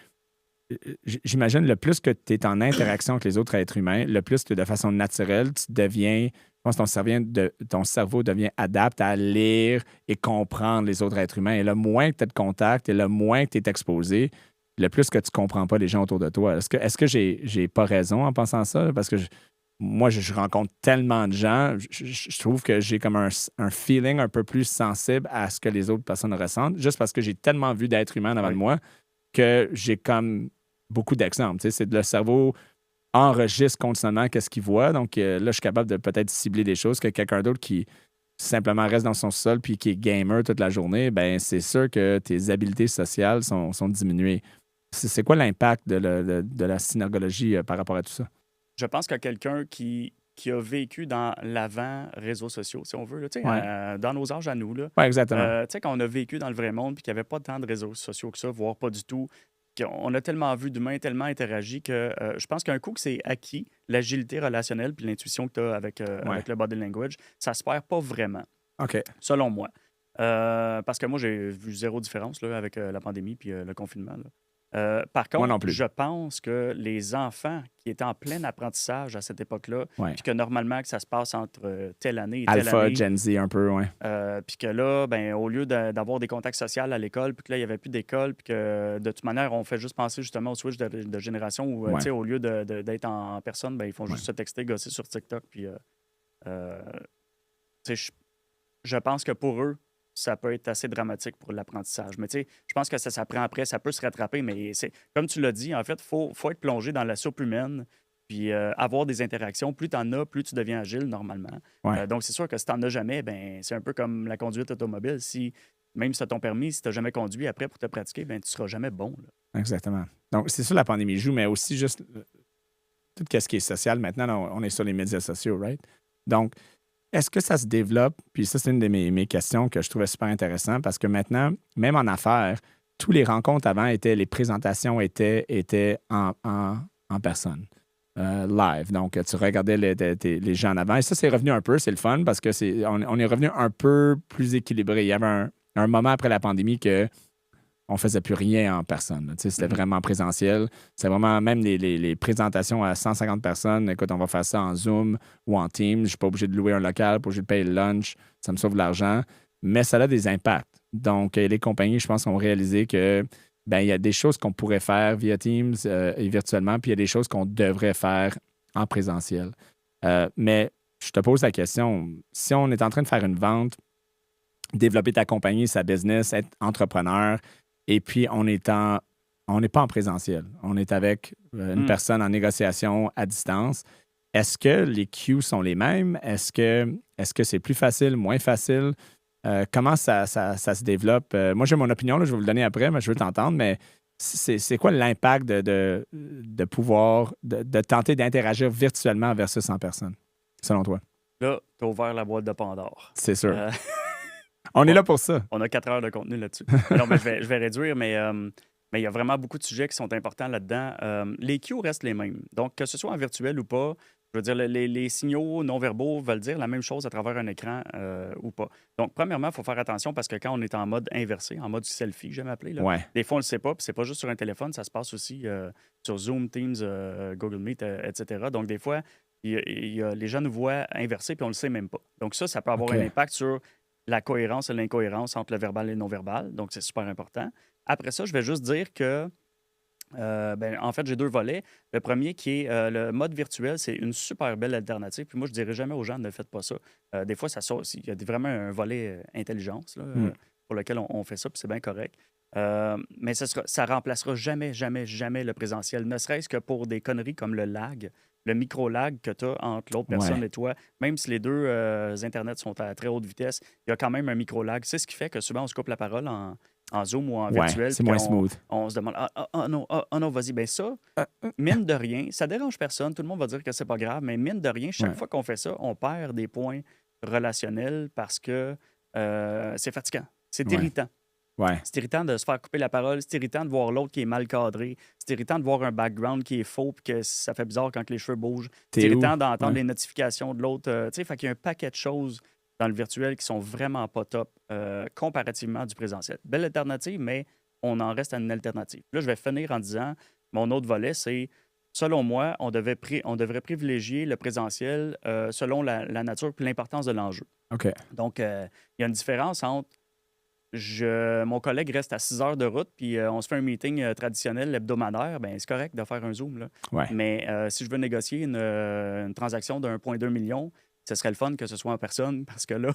j'imagine le plus que tu es en interaction avec les autres êtres humains, le plus que de façon naturelle, tu deviens, je pense que ton cerveau devient adapté à lire et comprendre les autres êtres humains. Et le moins que tu as de contact et le moins que tu es exposé, le plus que tu ne comprends pas les gens autour de toi. Est-ce que j'ai pas raison en pensant ça? Parce que moi, je rencontre tellement de gens, je trouve que j'ai comme un feeling un peu plus sensible à ce que les autres personnes ressentent, juste parce que j'ai tellement vu d'êtres humains avant de moi que j'ai comme beaucoup d'exemples. C'est le cerveau enregistre continuellement qu'est-ce qu'il voit. Donc là, je suis capable de peut-être cibler des choses que quelqu'un d'autre qui simplement reste dans son sol puis qui est gamer toute la journée, ben c'est sûr que tes habiletés sociales sont diminuées. C'est quoi l'impact de la synergologie par rapport à tout ça? Je pense que quelqu'un qui a vécu dans l'avant-réseaux sociaux, si on veut, là, dans nos âges à nous, là, exactement. quand on a vécu dans le vrai monde puis qu'il n'y avait pas tant de réseaux sociaux que ça, voire pas du tout, qu'on a tellement vu d'humains, tellement interagi que je pense qu'un coup que c'est acquis, l'agilité relationnelle puis l'intuition que tu as avec le body language, ça se perd pas vraiment, OK. selon moi. Parce que moi, j'ai vu zéro différence là, avec la pandémie puis le confinement. Là. Par Moi non contre, plus. je pense que les enfants qui étaient en plein apprentissage à cette époque-là, puis que normalement que ça se passe entre telle année et telle Alpha, année, Gen Z un peu, ouais. puis que là, ben, au lieu d'avoir des contacts sociaux à l'école, puis que là, il n'y avait plus d'école, puis que de toute manière, on fait juste penser justement au switch de génération où, tu sais, au lieu d'être en personne, ben, ils font juste se texter, gosser sur TikTok, puis tu sais, je pense que pour eux, ça peut être assez dramatique pour l'apprentissage. Mais tu sais, je pense que ça s'apprend après, ça peut se rattraper, mais c'est comme tu l'as dit, en fait, faut être plongé dans la soupe humaine, puis avoir des interactions. Plus tu en as, plus tu deviens agile normalement. Ouais, Donc, c'est sûr que si tu n'en as jamais, ben, c'est un peu comme la conduite automobile. Même si tu as ton permis, si tu n'as jamais conduit après pour te pratiquer, ben, tu ne seras jamais bon, là. exactement. Donc, c'est ça la pandémie joue, mais aussi juste tout ce qui est social. Maintenant, là, on est sur les médias sociaux, right? Donc, est-ce que ça se développe? Puis ça, c'est une de mes questions que je trouvais super intéressant parce que maintenant, même en affaires, tous les rencontres avant les présentations étaient en personne, live. Donc, tu regardais les gens en avant. Et ça, c'est revenu un peu, c'est le fun parce que on est revenu un peu plus équilibré. Il y avait un moment après la pandémie que on faisait plus rien en personne. Tu sais, c'était Mhm. vraiment présentiel. C'est vraiment même les présentations à 150 personnes. Écoute, on va faire ça en Zoom ou en Teams. Je ne suis pas obligé de louer un local, pas obligé de payer le lunch. Ça me sauve de l'argent. Mais ça a des impacts. Donc, les compagnies, je pense, ont réalisé que il y a des choses qu'on pourrait faire via Teams et virtuellement, puis il y a des choses qu'on devrait faire en présentiel. Mais je te pose la question, si on est en train de faire une vente, développer ta compagnie, sa business, être entrepreneur, et puis on n'est pas en présentiel. On est avec une Mm. personne en négociation à distance. Est-ce que les cues sont les mêmes? Est-ce que c'est plus facile, moins facile? Comment ça se développe? Moi, j'ai mon opinion, là, je vais vous le donner après, mais je veux t'entendre, mais c'est quoi l'impact de pouvoir, de tenter d'interagir virtuellement versus en personne, selon toi? Là, tu as ouvert la boîte de Pandore. C'est sûr. Euh, On est on, là pour ça. on a 4 heures de contenu là-dessus. Non, mais je vais réduire, mais il y a vraiment beaucoup de sujets qui sont importants là-dedans. Les cues restent les mêmes. Donc, que ce soit en virtuel ou pas, je veux dire, les signaux non-verbaux veulent dire la même chose à travers un écran ou pas. Donc, premièrement, il faut faire attention parce que quand on est en mode inversé, en mode selfie, j'aime appeler, là, Ouais. des fois, on ne le sait pas, puis c'est pas juste sur un téléphone, ça se passe aussi sur Zoom, Teams, Google Meet, etc. Donc, des fois, les gens nous voient inversés, puis on ne le sait même pas. Donc, ça peut avoir OK. un impact sur la cohérence et l'incohérence entre le verbal et le non-verbal. Donc, c'est super important. Après ça, je vais juste dire que, en fait, j'ai 2 volets. Le premier qui est le mode virtuel, c'est une super belle alternative. Puis moi, je dirais jamais aux gens, ne faites pas ça. Des fois, ça sort. Il y a vraiment un volet intelligence là, Hmm. pour lequel on fait ça, puis c'est bien correct. Mais ça remplacera jamais, jamais, jamais le présentiel, ne serait-ce que pour des conneries comme le lag, le micro-lag que tu as entre l'autre personne Ouais. et toi. Même si les deux Internets sont à très haute vitesse, il y a quand même un micro-lag. C'est ce qui fait que souvent, on se coupe la parole en Zoom ou en Ouais. virtuel, C'est puis moins qu'on smooth. on se demande ah non, non, vas-y. Ben ça, mine de rien, ça dérange personne. Tout le monde va dire que c'est pas grave, mais mine de rien, chaque Ouais. fois qu'on fait ça, on perd des points relationnels parce que c'est fatigant. C'est Ouais. irritant. Ouais. C'est irritant de se faire couper la parole. C'est irritant de voir l'autre qui est mal cadré. C'est irritant de voir un background qui est faux puis que ça fait bizarre quand les cheveux bougent. C'est T'es où? irritant d'entendre Ouais. les notifications de l'autre. Tu sais, fait qu'il y a un paquet de choses dans le virtuel qui sont vraiment pas top comparativement du présentiel. Belle alternative, mais on en reste à une alternative. Là, je vais finir en disant, mon autre volet, c'est, selon moi, on devrait privilégier le présentiel selon la nature et l'importance de l'enjeu. OK. Donc, il y a une différence entre mon collègue reste à 6 heures de route, puis on se fait un meeting traditionnel hebdomadaire, ben c'est correct de faire un Zoom. Là. Ouais. Mais si je veux négocier une transaction de 1,2 million, ce serait le fun que ce soit en personne parce que là,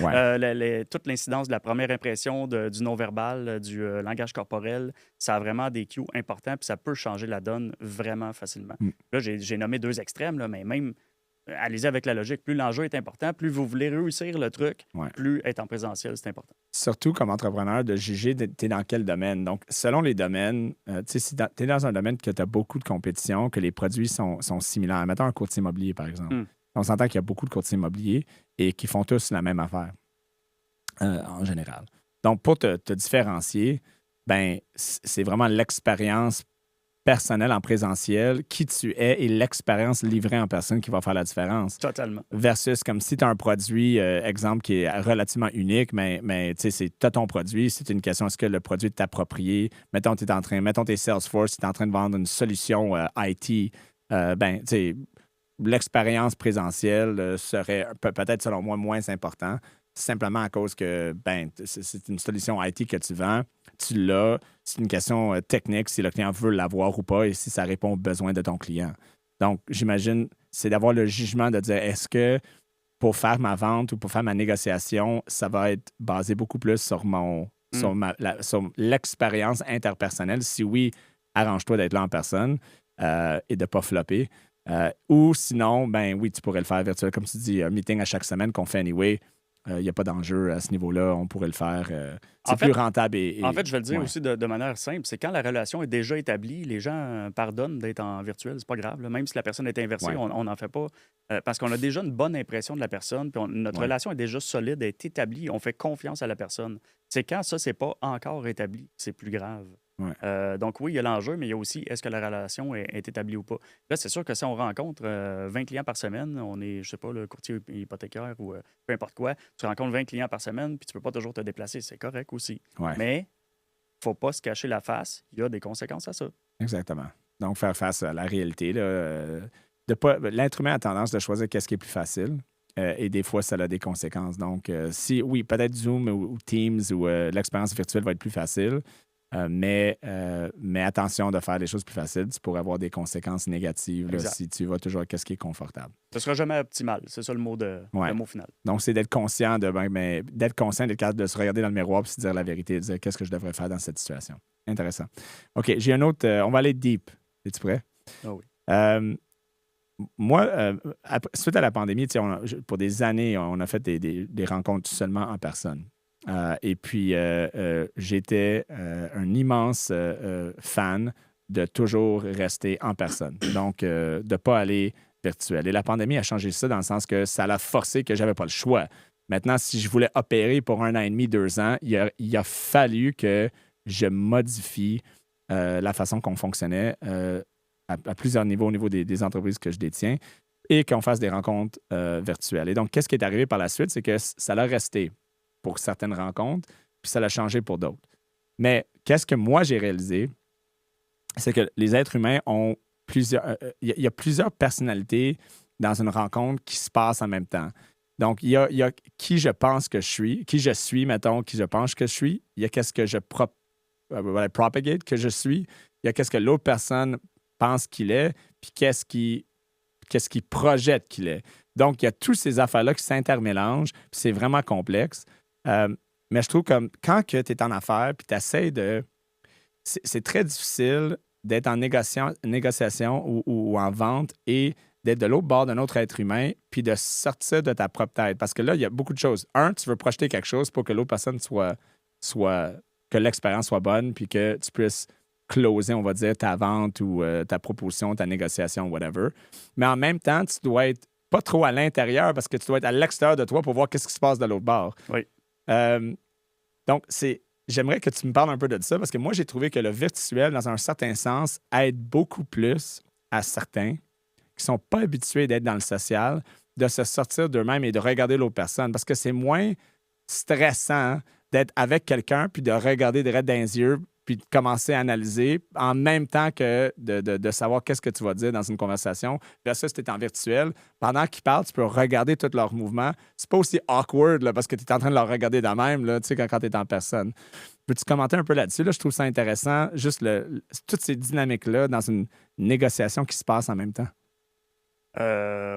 Ouais. toute l'incidence de la première impression du non-verbal, du langage corporel, ça a vraiment des cues importants, puis ça peut changer la donne vraiment facilement. Mm. Là, j'ai nommé 2 extrêmes, là, mais même, allez-y avec la logique. Plus l'enjeu est important, plus vous voulez réussir le truc, Ouais. plus être en présentiel, c'est important. Surtout comme entrepreneur, de juger tu es dans quel domaine. Donc, selon les domaines, tu sais, si tu es dans un domaine que tu as beaucoup de compétition, que les produits sont similaires, mettons un courtier immobilier, par exemple. Mm. On s'entend qu'il y a beaucoup de courtiers immobiliers et qui font tous la même affaire, en général. Donc, pour te différencier, ben, c'est vraiment l'expérience personnelle en présentiel, qui tu es et l'expérience livrée en personne qui va faire la différence. Totalement. Versus comme si tu as un produit, exemple, qui est relativement unique, mais tu sais, tu as ton produit, c'est une question, est-ce que le produit est approprié? Mettons, t'es Salesforce, tu es en train de vendre une solution IT, ben, tu sais, l'expérience présentielle serait peut-être, selon moi, moins important, simplement à cause que, ben, c'est une solution IT que tu vends, tu l'as, c'est une question technique si le client veut l'avoir ou pas et si ça répond aux besoins de ton client. Donc, j'imagine, c'est d'avoir le jugement de dire, est-ce que pour faire ma vente ou pour faire ma négociation, ça va être basé beaucoup plus sur sur l'expérience interpersonnelle. Si oui, arrange-toi d'être là en personne et de ne pas flopper. Ou sinon, ben oui, tu pourrais le faire virtuel. Comme tu dis, un meeting à chaque semaine qu'on fait anyway. Il n'y a pas d'enjeu à ce niveau-là. On pourrait le faire. C'est En plus fait, rentable En fait, je vais le dire ouais. aussi de manière simple, c'est quand la relation est déjà établie, les gens pardonnent d'être en virtuel, c'est pas grave, là. Même si la personne est inversée, Ouais. on n'en fait pas. Parce qu'on a déjà une bonne impression de la personne, puis notre Ouais. relation est déjà solide, elle est établie, on fait confiance à la personne. C'est quand ça, c'est pas encore établi, c'est plus grave. Ouais. Donc oui, il y a l'enjeu, mais il y a aussi est-ce que la relation est établie ou pas. Là, c'est sûr que si on rencontre 20 clients par semaine, on est, je sais pas, le courtier hypothécaire ou peu importe quoi, tu rencontres 20 clients par semaine, puis tu peux pas toujours te déplacer, c'est correct aussi. Ouais. Mais faut pas se cacher la face, il y a des conséquences à ça. Exactement. Donc, faire face à la réalité. De pas, l'être humain a tendance de choisir qu'est-ce qui est plus facile. Et des fois, ça a des conséquences. Donc, si, oui, peut-être Zoom ou Teams ou l'expérience virtuelle va être plus facile, mais attention de faire des choses plus faciles. Tu pourrais avoir des conséquences négatives là, Exact. si tu vas toujours à ce qui est confortable. Ce sera jamais optimal, c'est ça le mot, Ouais. le mot final. Donc, c'est d'être conscient d'être conscient, d'être capable de se regarder dans le miroir et se dire la vérité, de dire qu'est-ce que je devrais faire dans cette situation. Intéressant. OK, j'ai un autre. On va aller deep. Es-tu prêt? Ah oui. Moi, suite à la pandémie, pour des années, on a fait des rencontres seulement en personne. Et puis, j'étais un immense fan de toujours rester en personne. Donc, de ne pas aller virtuel. Et la pandémie a changé ça dans le sens que ça l'a forcé que je n'avais pas le choix. Maintenant, si je voulais opérer pour 1 an et demi, 2 ans, il a fallu que je modifie la façon qu'on fonctionnait à plusieurs niveaux au niveau des entreprises que je détiens et qu'on fasse des rencontres virtuelles. Et donc, qu'est-ce qui est arrivé par la suite? C'est que ça l'a resté pour certaines rencontres, puis ça l'a changé pour d'autres. Mais qu'est-ce que moi, j'ai réalisé? C'est que les êtres humains ont plusieurs... Il y a plusieurs personnalités dans une rencontre qui se passent en même temps. Donc, il y a qui je pense que je suis, qui je suis, mettons, qui je pense que je suis. Il y a qu'est-ce que je propagate que je suis. Il y a qu'est-ce que l'autre personne pense qu'il est, puis qu'est-ce qu'il projette qu'il est. Donc, il y a toutes ces affaires-là qui s'intermélangent, puis c'est vraiment complexe. Mais je trouve que quand tu es en affaires, puis tu essaies de... C'est très difficile d'être en négociation ou en vente et d'être de l'autre bord d'un autre être humain, puis de sortir de ta propre tête. Parce que là, il y a beaucoup de choses. Un, tu veux projeter quelque chose pour que l'autre personne que l'expérience soit bonne, puis que tu puisses closer, on va dire, ta vente ou ta proposition, ta négociation, whatever. Mais en même temps, tu dois être pas trop à l'intérieur parce que tu dois être à l'extérieur de toi pour voir qu'est-ce qui se passe de l'autre bord. Oui. Donc, j'aimerais que tu me parles un peu de ça parce que moi, j'ai trouvé que le virtuel, dans un certain sens, aide beaucoup plus à certains qui ne sont pas habitués d'être dans le social, de se sortir d'eux-mêmes et de regarder l'autre personne parce que c'est moins stressant d'être avec quelqu'un puis de regarder direct dans les yeux puis de commencer à analyser en même temps que de savoir qu'est-ce que tu vas dire dans une conversation. Versus, tu es en virtuel. Pendant qu'ils parlent, tu peux regarder tous leurs mouvements. C'est pas aussi awkward là, parce que tu es en train de leur regarder de même là, quand tu es en personne. Peux-tu commenter un peu là-dessus? Là, je trouve ça intéressant, juste toutes ces dynamiques-là dans une négociation qui se passe en même temps.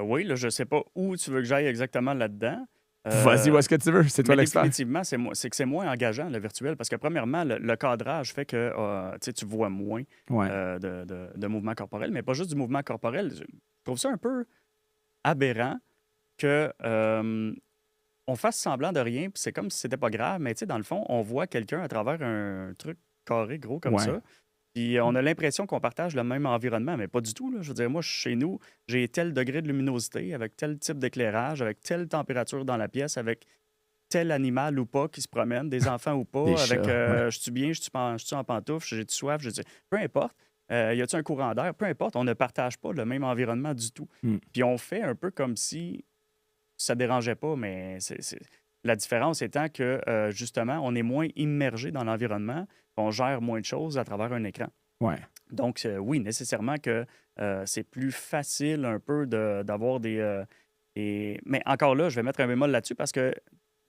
Oui, là, je sais pas où tu veux que j'aille exactement là-dedans. Vas-y, où est-ce que tu veux? C'est toi l'expert. Définitivement, c'est que c'est moins engageant, le virtuel, parce que premièrement, le cadrage fait que tu vois moins de mouvements corporels, mais pas juste du mouvement corporel. Je trouve ça un peu aberrant que on fasse semblant de rien, puis c'est comme si c'était pas grave, mais dans le fond, on voit quelqu'un à travers un truc carré gros comme ça. Puis on a l'impression qu'on partage le même environnement, mais pas du tout. Là. Je veux dire, moi, chez nous, j'ai tel degré de luminosité, avec tel type d'éclairage, avec telle température dans la pièce, avec tel animal ou pas qui se promène, des enfants ou pas, avec je suis bien, je suis en pantoufle, j'ai-tu soif, peu importe. Y a-t-il un courant d'air? Peu importe, on ne partage pas le même environnement du tout. Puis on fait un peu comme si ça dérangeait pas, mais la différence étant que, justement, on est moins immergé dans l'environnement, on gère moins de choses à travers un écran. Ouais. Donc, oui, nécessairement que c'est plus facile un peu d'avoir des... Mais encore là, je vais mettre un bémol là-dessus parce que,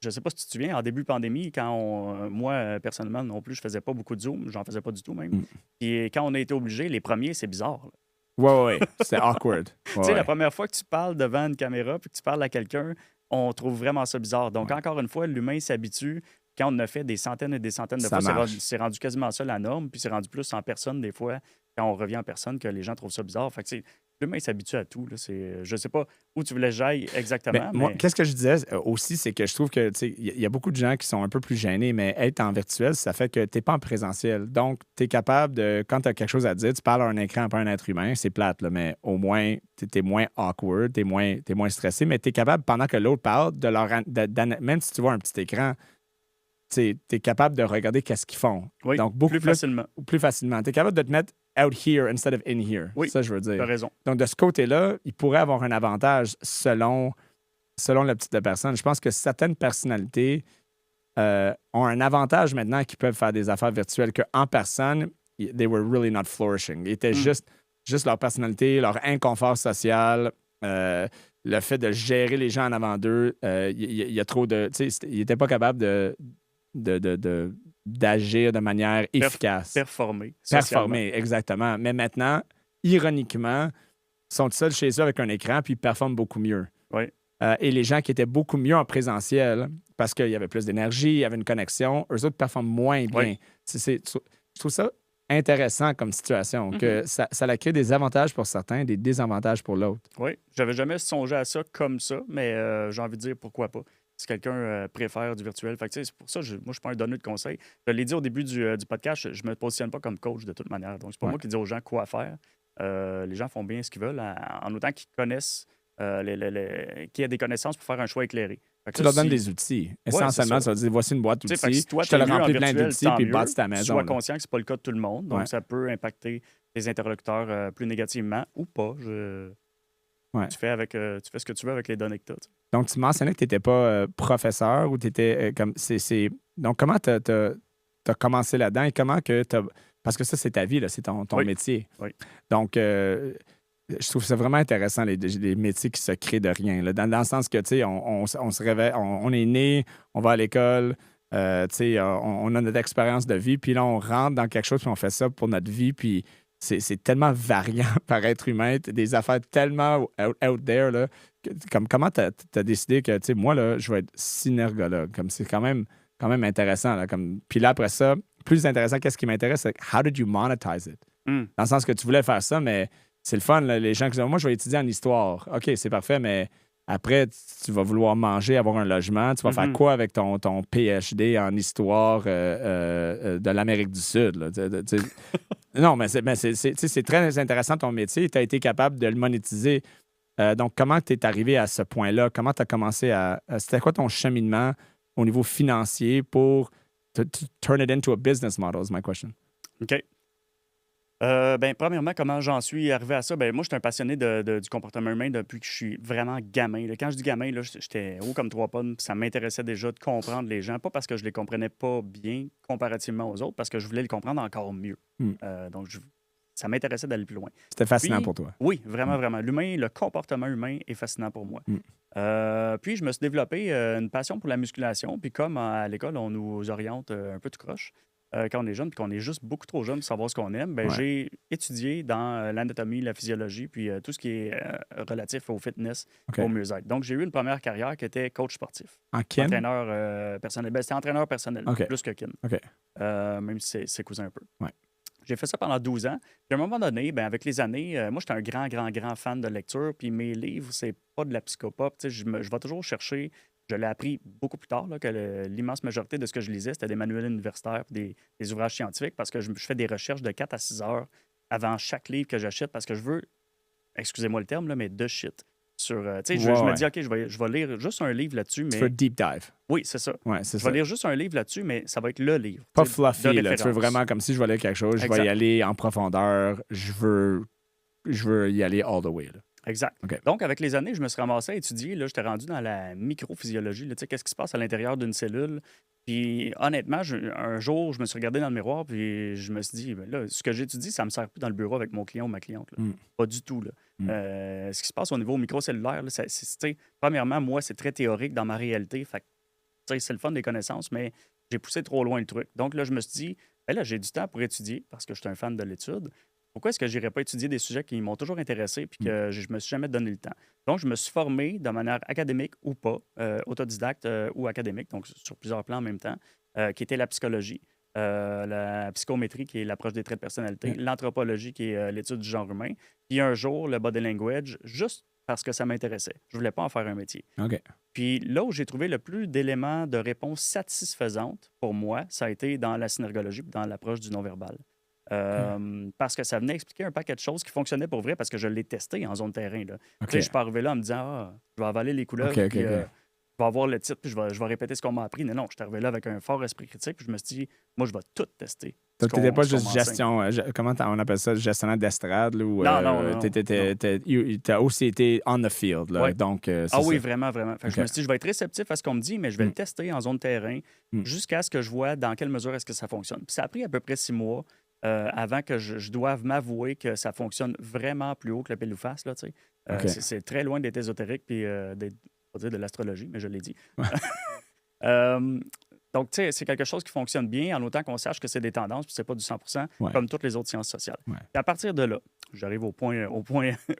je ne sais pas si tu te souviens, en début de pandémie, quand moi, personnellement, non plus, je faisais pas beaucoup de Zoom, j'en faisais pas du tout même. Et quand on a été obligé, les premiers, c'est bizarre. Là. Ouais. C'est awkward. Tu sais, la première fois que tu parles devant une caméra puis que tu parles à quelqu'un, on trouve vraiment ça bizarre. Donc, encore une fois, l'humain s'habitue. Quand on a fait des centaines et des centaines de Ça fois, marche. c'est rendu quasiment ça la norme, puis c'est rendu plus en personne des fois, quand on revient en personne, que les gens trouvent ça bizarre. Fait que, tu sais, l'humain s'habitue à tout. Là. Je sais pas où tu voulais que j'aille exactement, Moi, mais qu'est-ce que je disais aussi, c'est que je trouve que, tu sais, il y a beaucoup de gens qui sont un peu plus gênés, mais être en virtuel, ça fait que tu n'es pas en présentiel. Donc, tu es capable de, quand tu as quelque chose à dire, tu parles à un écran, pas à un être humain, c'est plate, là, mais au moins, tu es moins awkward, tu es moins stressé, mais tu es capable, pendant que l'autre parle, même si tu vois un petit écran, tu es capable de regarder qu'est-ce qu'ils font. oui, Donc, beaucoup plus facilement. plus facilement. Tu es capable de te mettre out here instead of in here. Oui, ça, je veux tu as dire. raison. Donc, de ce côté-là, il pourrait avoir un avantage selon le type de personne. Je pense que certaines personnalités ont un avantage maintenant qu'ils peuvent faire des affaires virtuelles qu'en personne, they were really not flourishing. Ils étaient juste leur personnalité, leur inconfort social, le fait de gérer les gens en avant d'eux. Il y a trop de... Tu sais, ils n'étaient pas capables d'agir de manière efficace. Performer. Socialement. Performer, exactement. Mais maintenant, ironiquement, ils sont seuls chez eux avec un écran, puis ils performent beaucoup mieux. Oui. Et les gens qui étaient beaucoup mieux en présentiel, parce qu'il y avait plus d'énergie, il y avait une connexion, eux autres performent moins bien. Oui. Je trouve ça intéressant comme situation, que ça a créé des avantages pour certains et des désavantages pour l'autre. Oui, j'avais jamais songé à ça comme ça, mais j'ai envie de dire pourquoi pas. Si quelqu'un préfère du virtuel. Fait que, tu sais, c'est pour ça que moi, je ne suis pas un donneur de conseils. Je l'ai dit au début du podcast, je ne me positionne pas comme coach de toute manière. Donc, c'est pas moi qui dis aux gens quoi faire. Les gens font bien ce qu'ils veulent en autant qu'ils connaissent, qu'il y ait des connaissances pour faire un choix éclairé. Fait que Tu ça, leur donnes des outils. c'est Essentiellement, ça. tu vas dire voici une boîte Tu sais, fait que d'outils, si toi, je te t'es le mieux en remplis plein virtuel, d'outils, tant puis mieux. bâtis ta maison. Sois là. conscient que c'est pas le cas de tout le monde. Donc, Ouais. ça peut impacter tes interlocuteurs plus négativement ou pas. Ouais. Tu fais ce que tu veux avec les données que tu as. Donc, tu mentionnais que tu n'étais pas professeur ou tu étais comme. Donc, comment tu as commencé là-dedans et comment que tu as. Parce que ça, c'est ta vie, là, c'est ton Oui. métier. Oui. Donc, je trouve ça vraiment intéressant, les métiers qui se créent de rien. Là. Dans le sens que, tu sais, on se réveille, on est né, on va à l'école, tu sais, on a notre expérience de vie, puis là, on rentre dans quelque chose, puis on fait ça pour notre vie, puis c'est tellement variant par être humain, des affaires tellement out there, là, comment tu as décidé que, tu sais, moi, là, je vais être synergologue, comme c'est quand même intéressant, là, puis là, après ça, plus intéressant, qu'est-ce qui m'intéresse, c'est how did you monetize it? Dans le sens que tu voulais faire ça, mais c'est le fun, là, les gens qui disent, moi, je vais étudier en histoire. OK, c'est parfait, mais après, tu vas vouloir manger, avoir un logement. Tu vas faire quoi avec ton PhD en histoire de l'Amérique du Sud? Là? Non, mais c'est très intéressant ton métier. Tu as été capable de le monétiser. Donc, comment tu es arrivé à ce point-là? Comment tu as commencé c'était quoi ton cheminement au niveau financier pour to turn it into a business model, is my question. OK. Premièrement, comment j'en suis arrivé à ça? Moi, je suis un passionné du comportement humain depuis que je suis vraiment gamin. Là. Quand je dis gamin, là, j'étais haut comme 3 pommes. Ça m'intéressait déjà de comprendre les gens. Pas parce que je les comprenais pas bien comparativement aux autres, parce que je voulais les comprendre encore mieux. Donc, ça m'intéressait d'aller plus loin. C'était fascinant Puis, pour toi. Oui, vraiment, vraiment. L'humain, le comportement humain est fascinant pour moi. Puis, je me suis développé une passion pour la musculation. Puis, comme à l'école, on nous oriente un peu tout croche. Quand on est jeune, puis qu'on est juste beaucoup trop jeune pour savoir ce qu'on aime, j'ai étudié dans l'anatomie, la physiologie, puis tout ce qui est relatif au fitness, au mieux-être. Donc, j'ai eu une première carrière qui était coach sportif. En kin? Entraîneur personnel. C'était entraîneur personnel, plus que kin. Même si c'est cousin un peu. Ouais. J'ai fait ça pendant 12 ans. Puis à un moment donné, avec les années, moi, j'étais un grand fan de lecture. Puis mes livres, c'est pas de la psychopop. Je vais toujours chercher. Je l'ai appris beaucoup plus tard, là, que l'immense majorité de ce que je lisais, c'était des manuels universitaires, des ouvrages scientifiques, parce que je fais des recherches de 4 à 6 heures avant chaque livre que j'achète, parce que je veux, excusez-moi le terme, là, mais de shit. Je me dis, OK, je vais lire juste un livre là-dessus. Tu veux deep dive. Oui, c'est ça. Ouais, je vais lire juste un livre là-dessus, mais ça va être le livre. Pas fluffy, là. Tu veux vraiment, comme si je vais lire quelque chose, je vais y aller en profondeur, je veux y aller all the way. Là. Exact. Okay. Donc, avec les années, je me suis ramassé à étudier. Là, j'étais rendu dans la microphysiologie. Qu'est-ce qui se passe à l'intérieur d'une cellule? Puis, honnêtement, un jour, je me suis regardé dans le miroir puis je me suis dit, là, ce que j'étudie, ça ne me sert plus dans le bureau avec mon client ou ma cliente. Là. Pas du tout. Là. Ce qui se passe au niveau microcellulaire, là, premièrement, moi, c'est très théorique dans ma réalité. Fait que, c'est le fun des connaissances, mais j'ai poussé trop loin le truc. Donc, là, je me suis dit, là, j'ai du temps pour étudier parce que je suis un fan de l'étude. pourquoi est-ce que je n'irais pas étudier des sujets qui m'ont toujours intéressé puis que je ne me suis jamais donné le temps? Donc, je me suis formé de manière académique ou pas, autodidacte ou académique, donc sur plusieurs plans en même temps, qui était la psychologie, la psychométrie, qui est l'approche des traits de personnalité, OK. l'anthropologie, qui est l'étude du genre humain, puis un jour, le body language, juste parce que ça m'intéressait. Je ne voulais pas en faire un métier. OK. Puis là où j'ai trouvé le plus d'éléments de réponse satisfaisantes pour moi, ça a été dans la synergologie puis dans l'approche du non-verbal. OK. Parce que ça venait expliquer un paquet de choses qui fonctionnaient pour vrai parce que je l'ai testé en zone terrain. Là. Tu sais, OK. je suis pas arrivé là en me disant ah, je vais avaler les OK, couleuvres, OK, puis OK. je vais avoir le titre, puis je vais répéter ce qu'on m'a appris. Non, non, je suis arrivé là avec un fort esprit critique, puis je me suis dit, moi, je vais tout tester. Tu n'étais pas Ce qu'on juste m'enseigne. gestion, comment on appelle ça, gestionnaire d'estrade, là, ou Non, non, non, non. tu as aussi été on the field, là, Ouais. donc c'est Ah oui, ça. vraiment, vraiment. Fait que je me suis dit, je vais être réceptif à ce qu'on me dit, mais je vais le tester en zone terrain Mm. jusqu'à ce que je vois dans quelle mesure est-ce que ça fonctionne. Puis ça a pris à peu près 6 mois avant que je doive m'avouer que ça fonctionne vraiment plus haut que le pile ou face, là, tu sais. OK. C'est très loin d'être ésotérique puis pas dire de l'astrologie, mais je l'ai dit. Ouais. Euh, donc, tu sais, c'est quelque chose qui fonctionne bien en autant qu'on sache que c'est des tendances puis c'est pas du 100 Ouais. comme toutes les autres sciences sociales. Ouais. Et à partir de là, j'arrive au point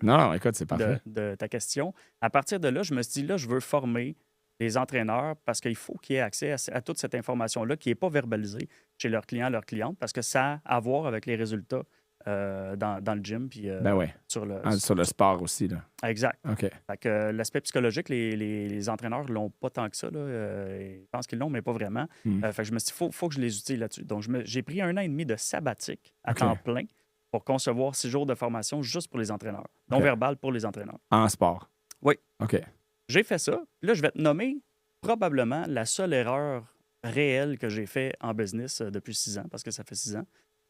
Non, non, écoute, c'est parfait. de ta question. À partir de là, je me suis dit, là, je veux former les entraîneurs parce qu'il faut qu'ils aient accès à toute cette information-là qui n'est pas verbalisée chez leurs clients, leurs clientes, parce que ça a à voir avec les résultats dans le gym. Puis, Ben oui. sur le, Sur le sport aussi, là. Exact. OK. Fait que l'aspect psychologique, les entraîneurs ne l'ont pas tant que ça. Là. Ils pensent qu'ils l'ont, mais pas vraiment. Mm. Fait que je me suis dit, faut que je les utilise là-dessus. Donc, j'ai pris 1 an et demi de sabbatique à OK. temps plein pour concevoir 6 jours de formation juste pour les entraîneurs. Non-verbal pour les entraîneurs. En sport. Oui. OK. J'ai fait ça. Puis là, je vais te nommer probablement la seule erreur réelle que j'ai fait en business depuis 6 ans, parce que ça fait 6 ans.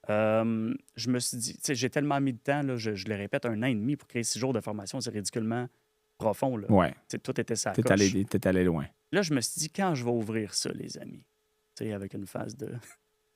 Je me suis dit, tu sais, j'ai tellement mis de temps, là, je le répète, 1 an et demi pour créer 6 jours de formation, c'est ridiculement profond. Là. Ouais. Tu sais, tout était ça. T'es allé loin. Là, je me suis dit, quand je vais ouvrir ça, les amis, tu sais, avec une phase de.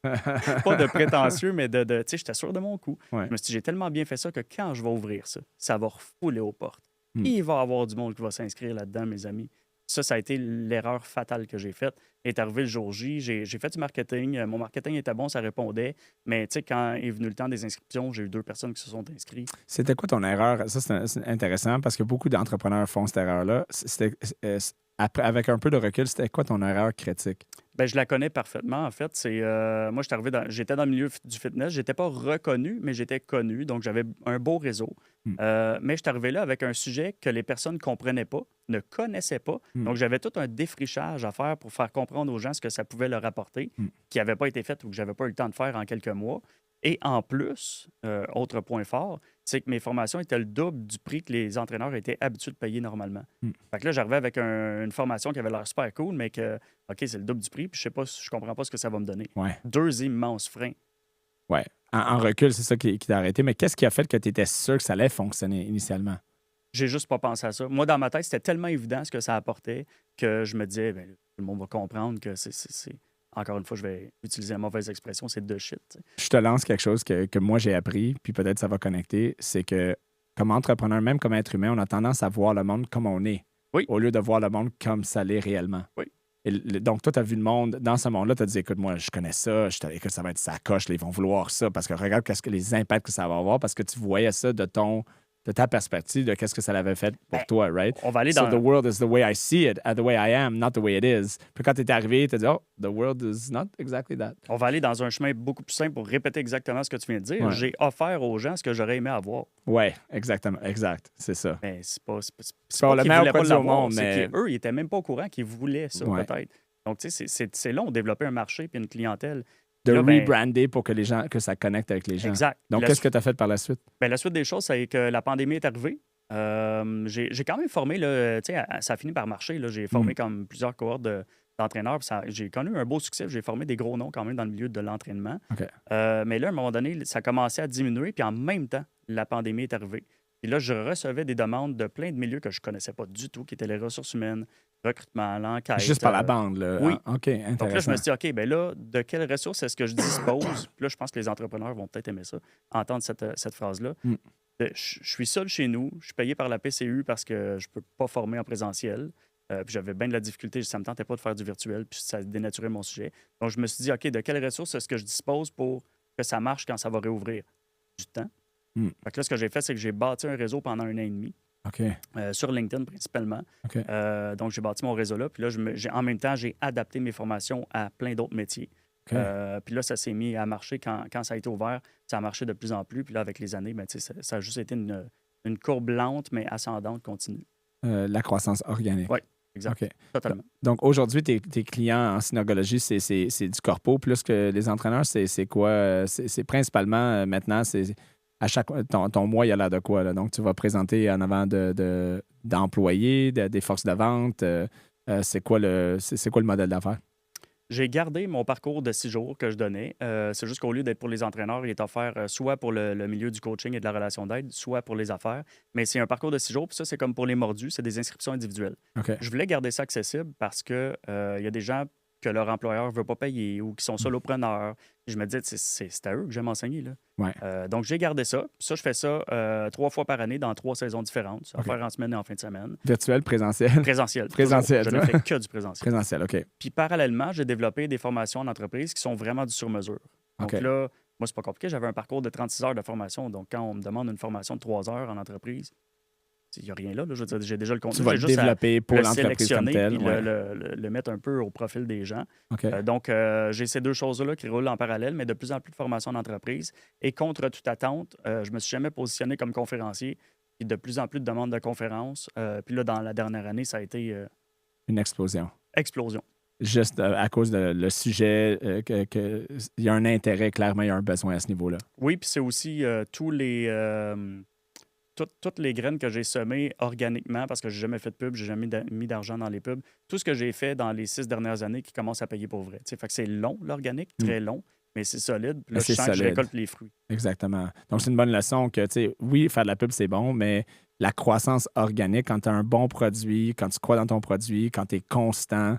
Pas de prétentieux, mais tu sais, j'étais sûr de mon coup. Ouais. Je me suis dit, j'ai tellement bien fait ça que quand je vais ouvrir ça, ça va refouler aux portes. Mm. Il va y avoir du monde qui va s'inscrire là-dedans, mes amis. Ça a été l'erreur fatale que j'ai faite. Est arrivé le jour J, j'ai fait du marketing. Mon marketing était bon, ça répondait. Mais tu sais, quand est venu le temps des inscriptions, j'ai eu 2 personnes qui se sont inscrites. C'était quoi ton erreur? Ça, c'est intéressant parce que beaucoup d'entrepreneurs font cette erreur-là. Avec un peu de recul, c'était quoi ton erreur critique? Bien, je la connais parfaitement, en fait. Moi, j'étais dans le milieu du fitness. J'étais pas reconnu, mais j'étais connu. Donc, j'avais un beau réseau. Mm. Mais je suis arrivé là avec un sujet que les personnes ne comprenaient pas, ne connaissaient pas. Mm. Donc, j'avais tout un défrichage à faire pour faire comprendre aux gens ce que ça pouvait leur apporter, qui n'avait pas été fait ou que j'avais pas eu le temps de faire en quelques mois. Et en plus, autre point fort, c'est que mes formations étaient le double du prix que les entraîneurs étaient habitués de payer normalement. Fait que là, j'arrivais avec une formation qui avait l'air super cool, mais que, OK, c'est le double du prix, puis je comprends pas ce que ça va me donner. Ouais. 2 immenses freins. Ouais. En recul, c'est ça qui t'a arrêté. Mais qu'est-ce qui a fait que tu étais sûr que ça allait fonctionner initialement? J'ai juste pas pensé à ça. Moi, dans ma tête, c'était tellement évident ce que ça apportait que je me disais, ben, tout le monde va comprendre que c'est. Encore une fois, je vais utiliser la mauvaise expression, c'est de shit. T'sais. Je te lance quelque chose que moi j'ai appris, puis peut-être ça va connecter, c'est que comme entrepreneur, même comme être humain, on a tendance à voir le monde comme on est, Oui. au lieu de voir le monde comme ça l'est réellement. Oui. Et donc, toi, tu as vu le monde, dans ce monde-là, tu as dit, écoute, moi, je connais ça, écoute, ça va être sa coche, là, ils vont vouloir ça, parce que regarde les impacts que ça va avoir, parce que tu voyais ça de ta perspective, de qu'est-ce que ça l'avait fait pour toi, right? On va aller So dans. the world is the way I see it, the way I am, not the way it is. Puis quand tu es arrivé, tu as dit, oh, the world is not exactly that. On va aller dans un chemin beaucoup plus simple pour répéter exactement ce que tu viens de dire. Ouais. J'ai offert aux gens ce que j'aurais aimé avoir. Ouais, exactement, exact, c'est ça. Mais c'est pas pas le qu'ils meilleur voulaient pas produit au l'avoir, monde, mais- c'est qu'eux, ils étaient même pas au courant qu'ils voulaient ça, Ouais. peut-être. Donc, tu sais, c'est long de développer un marché puis une clientèle. De Là, ben- rebrander pour que ça connecte avec les gens. Exact. Donc, qu'est-ce que tu as fait par la suite? La suite des choses, c'est que la pandémie est arrivée. J'ai quand même formé, là, tu sais, ça a fini par marcher. Là. J'ai formé comme plusieurs cohortes d'entraîneurs. J'ai connu un beau succès. J'ai formé des gros noms quand même dans le milieu de l'entraînement. OK. Mais là, à un moment donné, ça commençait à diminuer. Puis en même temps, la pandémie est arrivée. Puis là, je recevais des demandes de plein de milieux que je ne connaissais pas du tout, qui étaient les ressources humaines, recrutement, l'enquête. Juste par la bande, là. oui. Ah, OK, intéressant. Donc là, je me suis dit, OK, ben là, de quelles ressources est-ce que je dispose? Puis là, je pense que les entrepreneurs vont peut-être aimer ça, entendre cette phrase-là. Mm. Je suis seul chez nous, je suis payé par la PCU parce que je ne peux pas former en présentiel. Puis j'avais bien de la difficulté, ça ne me tentait pas de faire du virtuel, puis ça dénaturait mon sujet. Donc je me suis dit, OK, de quelles ressources est-ce que je dispose pour que ça marche quand ça va réouvrir? Du temps, Fait que là, ce que j'ai fait, c'est que j'ai bâti un réseau pendant 1 an et demi. OK. Sur LinkedIn principalement. OK. Donc, j'ai bâti mon réseau là. Puis là, en même temps, j'ai adapté mes formations à plein d'autres métiers. OK. Puis là, ça s'est mis à marcher quand ça a été ouvert. Ça a marché de plus en plus. Puis là, avec les années, ben, ça a juste été une courbe lente, mais ascendante continue. La croissance organique. Oui, exact. OK. Totalement. Donc, aujourd'hui, tes clients en synergologie, c'est du corpo plus que les entraîneurs. C'est quoi? C'est principalement, maintenant, c'est à chaque ton mois, il y a l'air de quoi? Là? Donc, tu vas présenter en avant d'employés, des forces de vente. C'est quoi le modèle d'affaires? J'ai gardé mon parcours de 6 jours que je donnais. C'est juste qu'au lieu d'être pour les entraîneurs, il est offert soit pour le milieu du coaching et de la relation d'aide, soit pour les affaires. Mais c'est un parcours de 6 jours, puis ça, c'est comme pour les mordus, c'est des inscriptions individuelles. OK. Je voulais garder ça accessible parce que il y a des gens que leur employeur ne veut pas payer ou qui sont solopreneurs. Je me disais, c'est à eux que j'aime enseigner. Là. Ouais. Donc, j'ai gardé ça. Ça, je fais ça 3 fois par année dans 3 saisons différentes. Ça va OK. faire en semaine et en fin de semaine. Virtuel, présentiel? Présentiel. Présentiel, toujours. Je ne fais que du présentiel. Présentiel, OK. Puis parallèlement, j'ai développé des formations en entreprise qui sont vraiment du sur-mesure. Donc OK. là, moi, c'est pas compliqué. J'avais un parcours de 36 heures de formation. Donc, quand on me demande une formation de 3 heures en entreprise, il n'y a rien là. Je veux dire, j'ai déjà le contenu. Tu vas le J'ai juste à développer pour le l'entreprise comme sélectionner telle. puis Ouais. le mettre un peu au profil des gens. OK. Donc, j'ai ces deux choses-là qui roulent en parallèle, mais de plus en plus de formations d'entreprise. Et contre toute attente, je me suis jamais positionné comme conférencier. Puis de plus en plus de demandes de conférences. Puis là, dans la dernière année, ça a été Une explosion. explosion. Juste à cause de le sujet, il y a un intérêt, clairement, il y a un besoin à ce niveau-là. Oui, puis c'est aussi toutes les graines que j'ai semées organiquement, parce que j'ai jamais fait de pub, j'ai jamais mis d'argent dans les pubs. Tout ce que j'ai fait dans les 6 dernières années qui commence à payer pour vrai. Fait que c'est long, l'organique, très long, mais c'est solide. Puis là, C'est je sens que je solide. récolte les fruits. Exactement. Donc, c'est une bonne leçon que, tu sais, oui, faire de la pub, c'est bon, mais la croissance organique, quand tu as un bon produit, quand tu crois dans ton produit, quand tu es constant,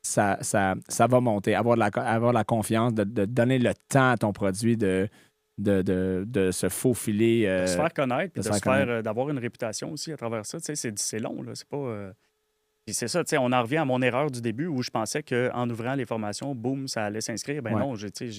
ça va monter. Avoir la confiance, de donner le temps à ton produit de se faufiler. De se faire connaître, puis de se faire connaître. d'avoir une réputation aussi à travers ça. Tu sais, c'est long, là. C'est pas. Puis c'est ça, tu sais, on en revient à mon erreur du début où je pensais qu'en ouvrant les formations, boum, ça allait s'inscrire. Ben Ouais. non,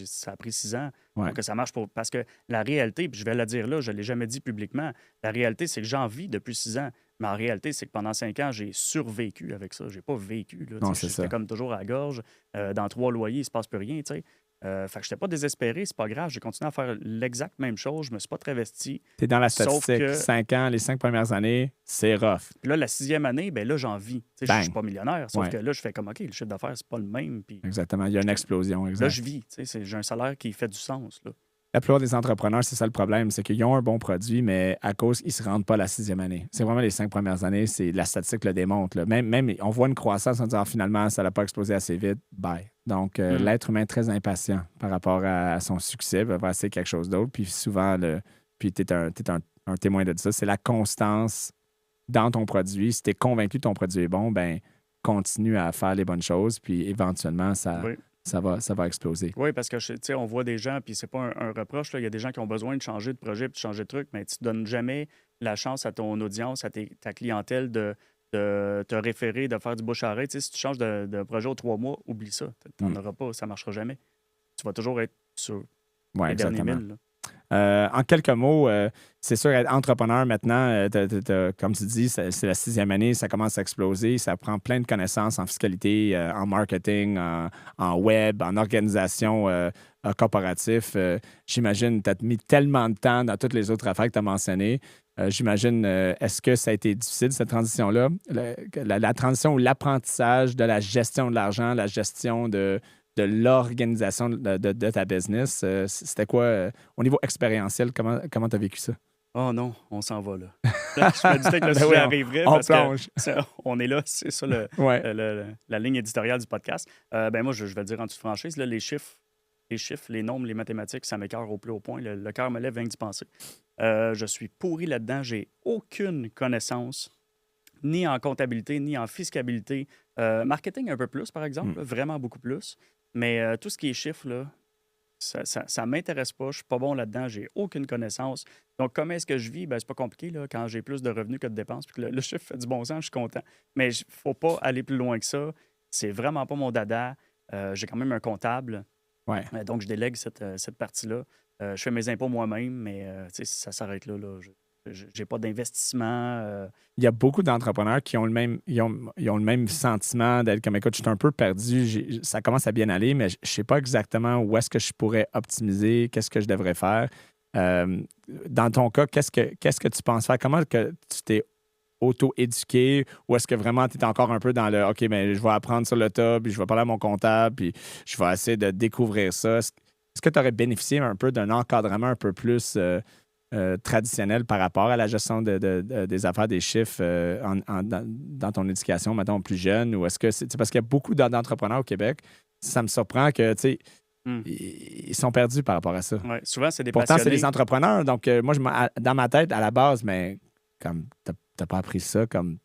ça a pris 6 ans Ouais. pour que ça marche. Parce que la réalité, puis je vais la dire là, je ne l'ai jamais dit publiquement, la réalité, c'est que j'en vis depuis 6 ans. Mais en réalité, c'est que pendant 5 ans, j'ai survécu avec ça. J'ai pas vécu. Là, Non, c'est ça. j'étais comme toujours à la gorge. Dans 3 loyers, il se passe plus rien, tu sais. Fait que je n'étais pas désespéré, c'est pas grave. J'ai continué à faire l'exact même chose. Je me suis pas travesti. Tu es dans la Sauf statistique. que- 5 ans, les 5 premières années, c'est rough. Puis là, la 6e année, ben là, j'en vis. Tu sais, je Bang. suis pas millionnaire. Sauf Ouais. que là, je fais comme, OK, le chiffre d'affaires, c'est pas le même. Puis Exactement. Il y a une explosion. Exact. là, je vis. Tu sais, j'ai un salaire qui fait du sens. Là. La plupart des entrepreneurs, c'est ça le problème, c'est qu'ils ont un bon produit, mais à cause, ils ne se rendent pas la 6e année. C'est vraiment les 5 premières années, c'est la statistique le démontre. Là. Même, on voit une croissance en disant finalement, ça n'a pas explosé assez vite, bye. Donc, l'être humain est très impatient par rapport à son succès, va essayer quelque chose d'autre. Puis souvent, puis tu es un témoin de ça, c'est la constance dans ton produit. Si tu es convaincu que ton produit est bon, ben continue à faire les bonnes choses, puis éventuellement, Oui. ça va exploser. Oui, parce que tu sais, on voit des gens, puis c'est pas un reproche, là, il y a des gens qui ont besoin de changer de projet puis de changer de truc, mais tu ne donnes jamais la chance à ton audience, à ta clientèle de te référer, de faire du bouche à oreille. Tu sais, si tu changes de projet aux 3 mois, oublie ça. Tu n'en auras pas, ça ne marchera jamais. Tu vas toujours être sur Ouais, les derniers exactement. 1000. Là. En quelques mots, c'est sûr, être entrepreneur maintenant, comme tu dis, c'est la 6e année, ça commence à exploser, ça prend plein de connaissances en fiscalité, en marketing, en web, en organisation corporatif. J'imagine, tu as mis tellement de temps dans toutes les autres affaires que tu as mentionnées. J'imagine, est-ce que ça a été difficile, cette transition-là? La transition ou l'apprentissage de la gestion de l'argent, la gestion de l'organisation de ta business. C'était quoi, au niveau expérientiel, comment tu as vécu ça? Oh non, on s'en va là. Je me disais que le Ben sujet oui, arriverait on parce plonge. que on est là, c'est ça Ouais. la ligne éditoriale du podcast. Ben moi, je vais le dire en toute franchise, là, les chiffres, les nombres, les mathématiques, ça m'écoeure au plus haut point. Le cœur me lève rien que d'y penser. Je suis pourri là-dedans. J'ai aucune connaissance, ni en comptabilité, ni en fiscalité. Marketing un peu plus, par exemple, là, vraiment beaucoup plus. Mais tout ce qui est chiffres, là, ça ne m'intéresse pas. Je ne suis pas bon là-dedans. J'ai aucune connaissance. Donc, comment est-ce que je vis? Ben, c'est pas compliqué là, quand j'ai plus de revenus que de dépenses. Puis que le chiffre fait du bon sens, je suis content. Mais il ne faut pas aller plus loin que ça. C'est vraiment pas mon dada. J'ai quand même un comptable. Ouais. Donc, je délègue cette partie-là. Je fais mes impôts moi-même, mais ça s'arrête là. Je n'ai pas d'investissement. Il y a beaucoup d'entrepreneurs qui ont le même, ils ont le même sentiment d'être comme, écoute, je suis un peu perdu, ça commence à bien aller, mais je ne sais pas exactement où est-ce que je pourrais optimiser, qu'est-ce que je devrais faire. Dans ton cas, qu'est-ce que tu penses faire? Comment que tu t'es auto-éduqué ou est-ce que vraiment tu es encore un peu dans le OK, mais je vais apprendre sur le tas, puis je vais parler à mon comptable, puis je vais essayer de découvrir ça? Est-ce que tu aurais bénéficié un peu d'un encadrement un peu plus traditionnel par rapport à la gestion des affaires, des chiffres dans ton éducation, mettons, plus jeune? Ou est-ce que c'est parce qu'il y a beaucoup d'entrepreneurs au Québec, ça me surprend que, tu sais, ils sont perdus par rapport à ça. Ouais, souvent, c'est des Pourtant, passionnés. c'est des entrepreneurs. Donc, moi, dans ma tête, à la base, mais comme t'as pas appris ça comme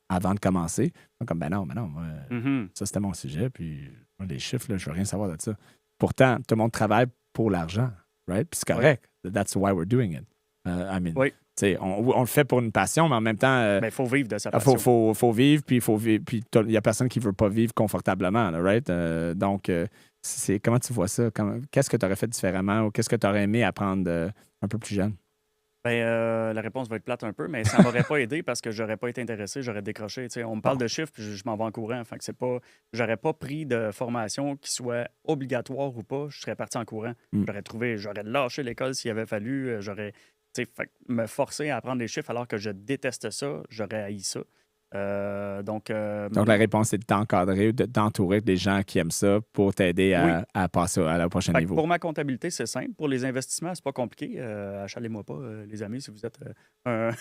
avant de commencer. Comme, ben non, moi, ça, c'était mon sujet. Puis, moi, les chiffres, là, je veux rien savoir de ça. Pourtant, tout le monde travaille pour l'argent, right? Puis c'est correct. Oui. That's why we're doing it. Oui. On le fait pour une passion, mais en même temps... il faut vivre de sa passion. Faut vivre, puis il n'y a personne qui ne veut pas vivre confortablement, là, right? Donc, comment tu vois ça? Qu'est-ce que tu aurais fait différemment ou qu'est-ce que tu aurais aimé apprendre un peu plus jeune? La réponse va être plate un peu, mais ça ne m'aurait pas aidé parce que je n'aurais pas été intéressé, j'aurais décroché. On me parle de chiffres, puis je m'en vais en courant. Fait que j'aurais pas pris de formation qui soit obligatoire ou pas, je serais parti en courant. J'aurais lâché l'école s'il avait fallu. Me forcer à apprendre les chiffres alors que je déteste ça, j'aurais haï ça. Donc, la réponse, c'est de t'encadrer, de t'entourer des gens qui aiment ça pour t'aider à passer à la prochaine niveau. Pour ma comptabilité, c'est simple. Pour les investissements, c'est pas compliqué. Achalez-moi pas, les amis, si vous êtes un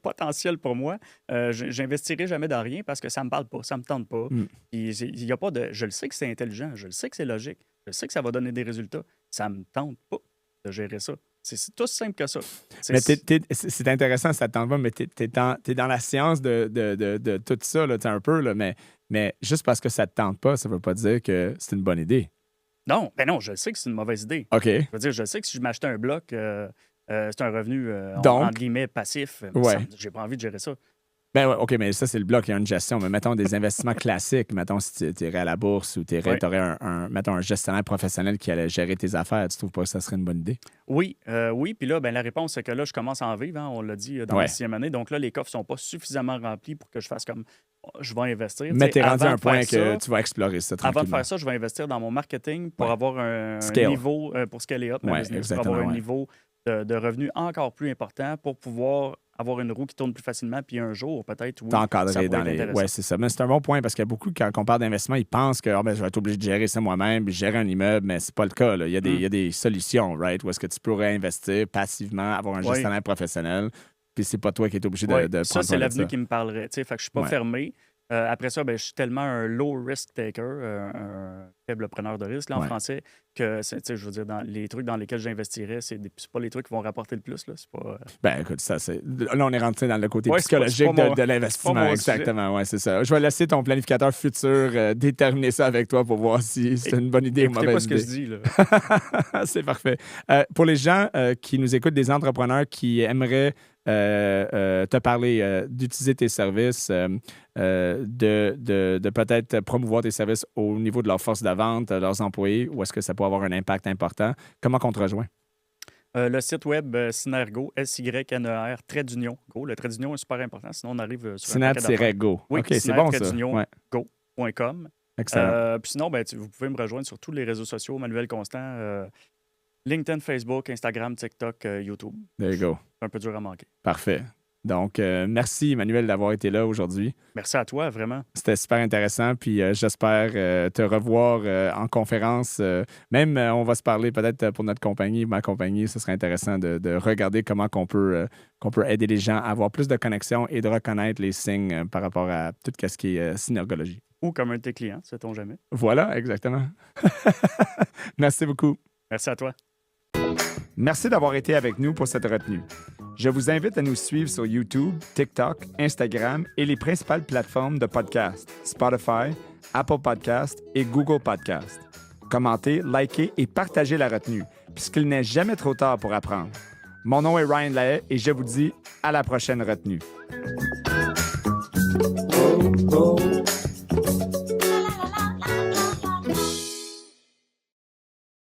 potentiel pour moi. J'investirai jamais dans rien parce que ça me parle pas, ça me tente pas. Il y a pas de. Je le sais que c'est intelligent, je le sais que c'est logique, je sais que ça va donner des résultats. Ça me tente pas de gérer ça. C'est tout simple que ça. Mais c'est intéressant, ça ne tente pas, mais tu es dans la science de tout ça, là, un peu, là, mais juste parce que ça ne te tente pas, ça ne veut pas dire que c'est une bonne idée. Non, je sais que c'est une mauvaise idée. OK. Je veux dire, je sais que si je m'achetais un bloc, c'est un revenu, entre guillemets, passif. J'ai pas envie de gérer ça. Ben ouais, OK, mais ça, c'est le bloc, il y a une gestion. Mais mettons des investissements classiques. Mettons si tu irais à la bourse ou tu aurais un gestionnaire professionnel qui allait gérer tes affaires. Tu trouves pas que ça serait une bonne idée? Oui. Puis là, la réponse, c'est que là, je commence à en vivre. On l'a dit dans la 6e année. Donc là, les coffres sont pas suffisamment remplis pour que je fasse comme je vais investir. Mais tu es rendu à un point que tu vas explorer ça tranquillement. Avant de faire ça, je vais investir dans mon marketing pour avoir un niveau, pour scaler up ma business, pour avoir un niveau de revenus encore plus important pour pouvoir avoir une roue qui tourne plus facilement, puis un jour, peut-être, oui, t'encadrer dans les... Oui, c'est ça. Mais c'est un bon point parce qu'il y a beaucoup, quand on parle d'investissement, ils pensent que je vais être obligé de gérer ça moi-même, puis gérer un immeuble, mais c'est pas le cas. Là. Il y a des solutions, right? Où est-ce que tu pourrais investir passivement, avoir un gestionnaire professionnel, puis c'est pas toi qui es obligé de prendre ça, c'est l'avenue qui me parlerait. Fait que je suis pas fermé. Après ça, je suis tellement un low risk taker, un faible preneur de risque là, en français, que je veux dire, dans les trucs dans lesquels j'investirais, c'est pas les trucs qui vont rapporter le plus. Là. C'est pas, écoute, là, on est rentré dans le côté psychologique de l'investissement. Exactement, ouais, c'est ça. Je vais laisser ton planificateur futur déterminer ça avec toi pour voir si c'est une bonne idée ou mauvaise idée. Écoutez pas ce que je dis. Là. C'est parfait. Pour les gens qui nous écoutent, des entrepreneurs qui aimeraient te parler d'utiliser tes services, de peut-être promouvoir tes services au niveau de leur force de vente, leurs employés, ou est-ce que ça peut avoir un impact important? Comment on te rejoint? Le site web Synergo, SYNER, trait d'union, Go. Le trait d'union est super important, sinon on arrive sur Syner-Go. Oui, OK, c'est bon ça. Go.com. Excellent. Puis sinon, vous pouvez me rejoindre sur tous les réseaux sociaux, Manuel Constant, LinkedIn, Facebook, Instagram, TikTok, YouTube. There you go. C'est un peu dur à manquer. Parfait. Donc, merci, Emmanuel, d'avoir été là aujourd'hui. Merci à toi, vraiment. C'était super intéressant, puis j'espère te revoir en conférence. Même, on va se parler peut-être pour notre compagnie, ma compagnie. Ce serait intéressant de regarder comment qu'on peut aider les gens à avoir plus de connexion et de reconnaître les signes par rapport à tout ce qui est synergologie. Ou comme un de tes clients, sait-on jamais. Voilà, exactement. Merci beaucoup. Merci à toi. Merci d'avoir été avec nous pour cette retenue. Je vous invite à nous suivre sur YouTube, TikTok, Instagram et les principales plateformes de podcast, Spotify, Apple Podcast et Google Podcast. Commentez, likez et partagez la retenue, puisqu'il n'est jamais trop tard pour apprendre. Mon nom est Ryan Lahaye et je vous dis à la prochaine retenue.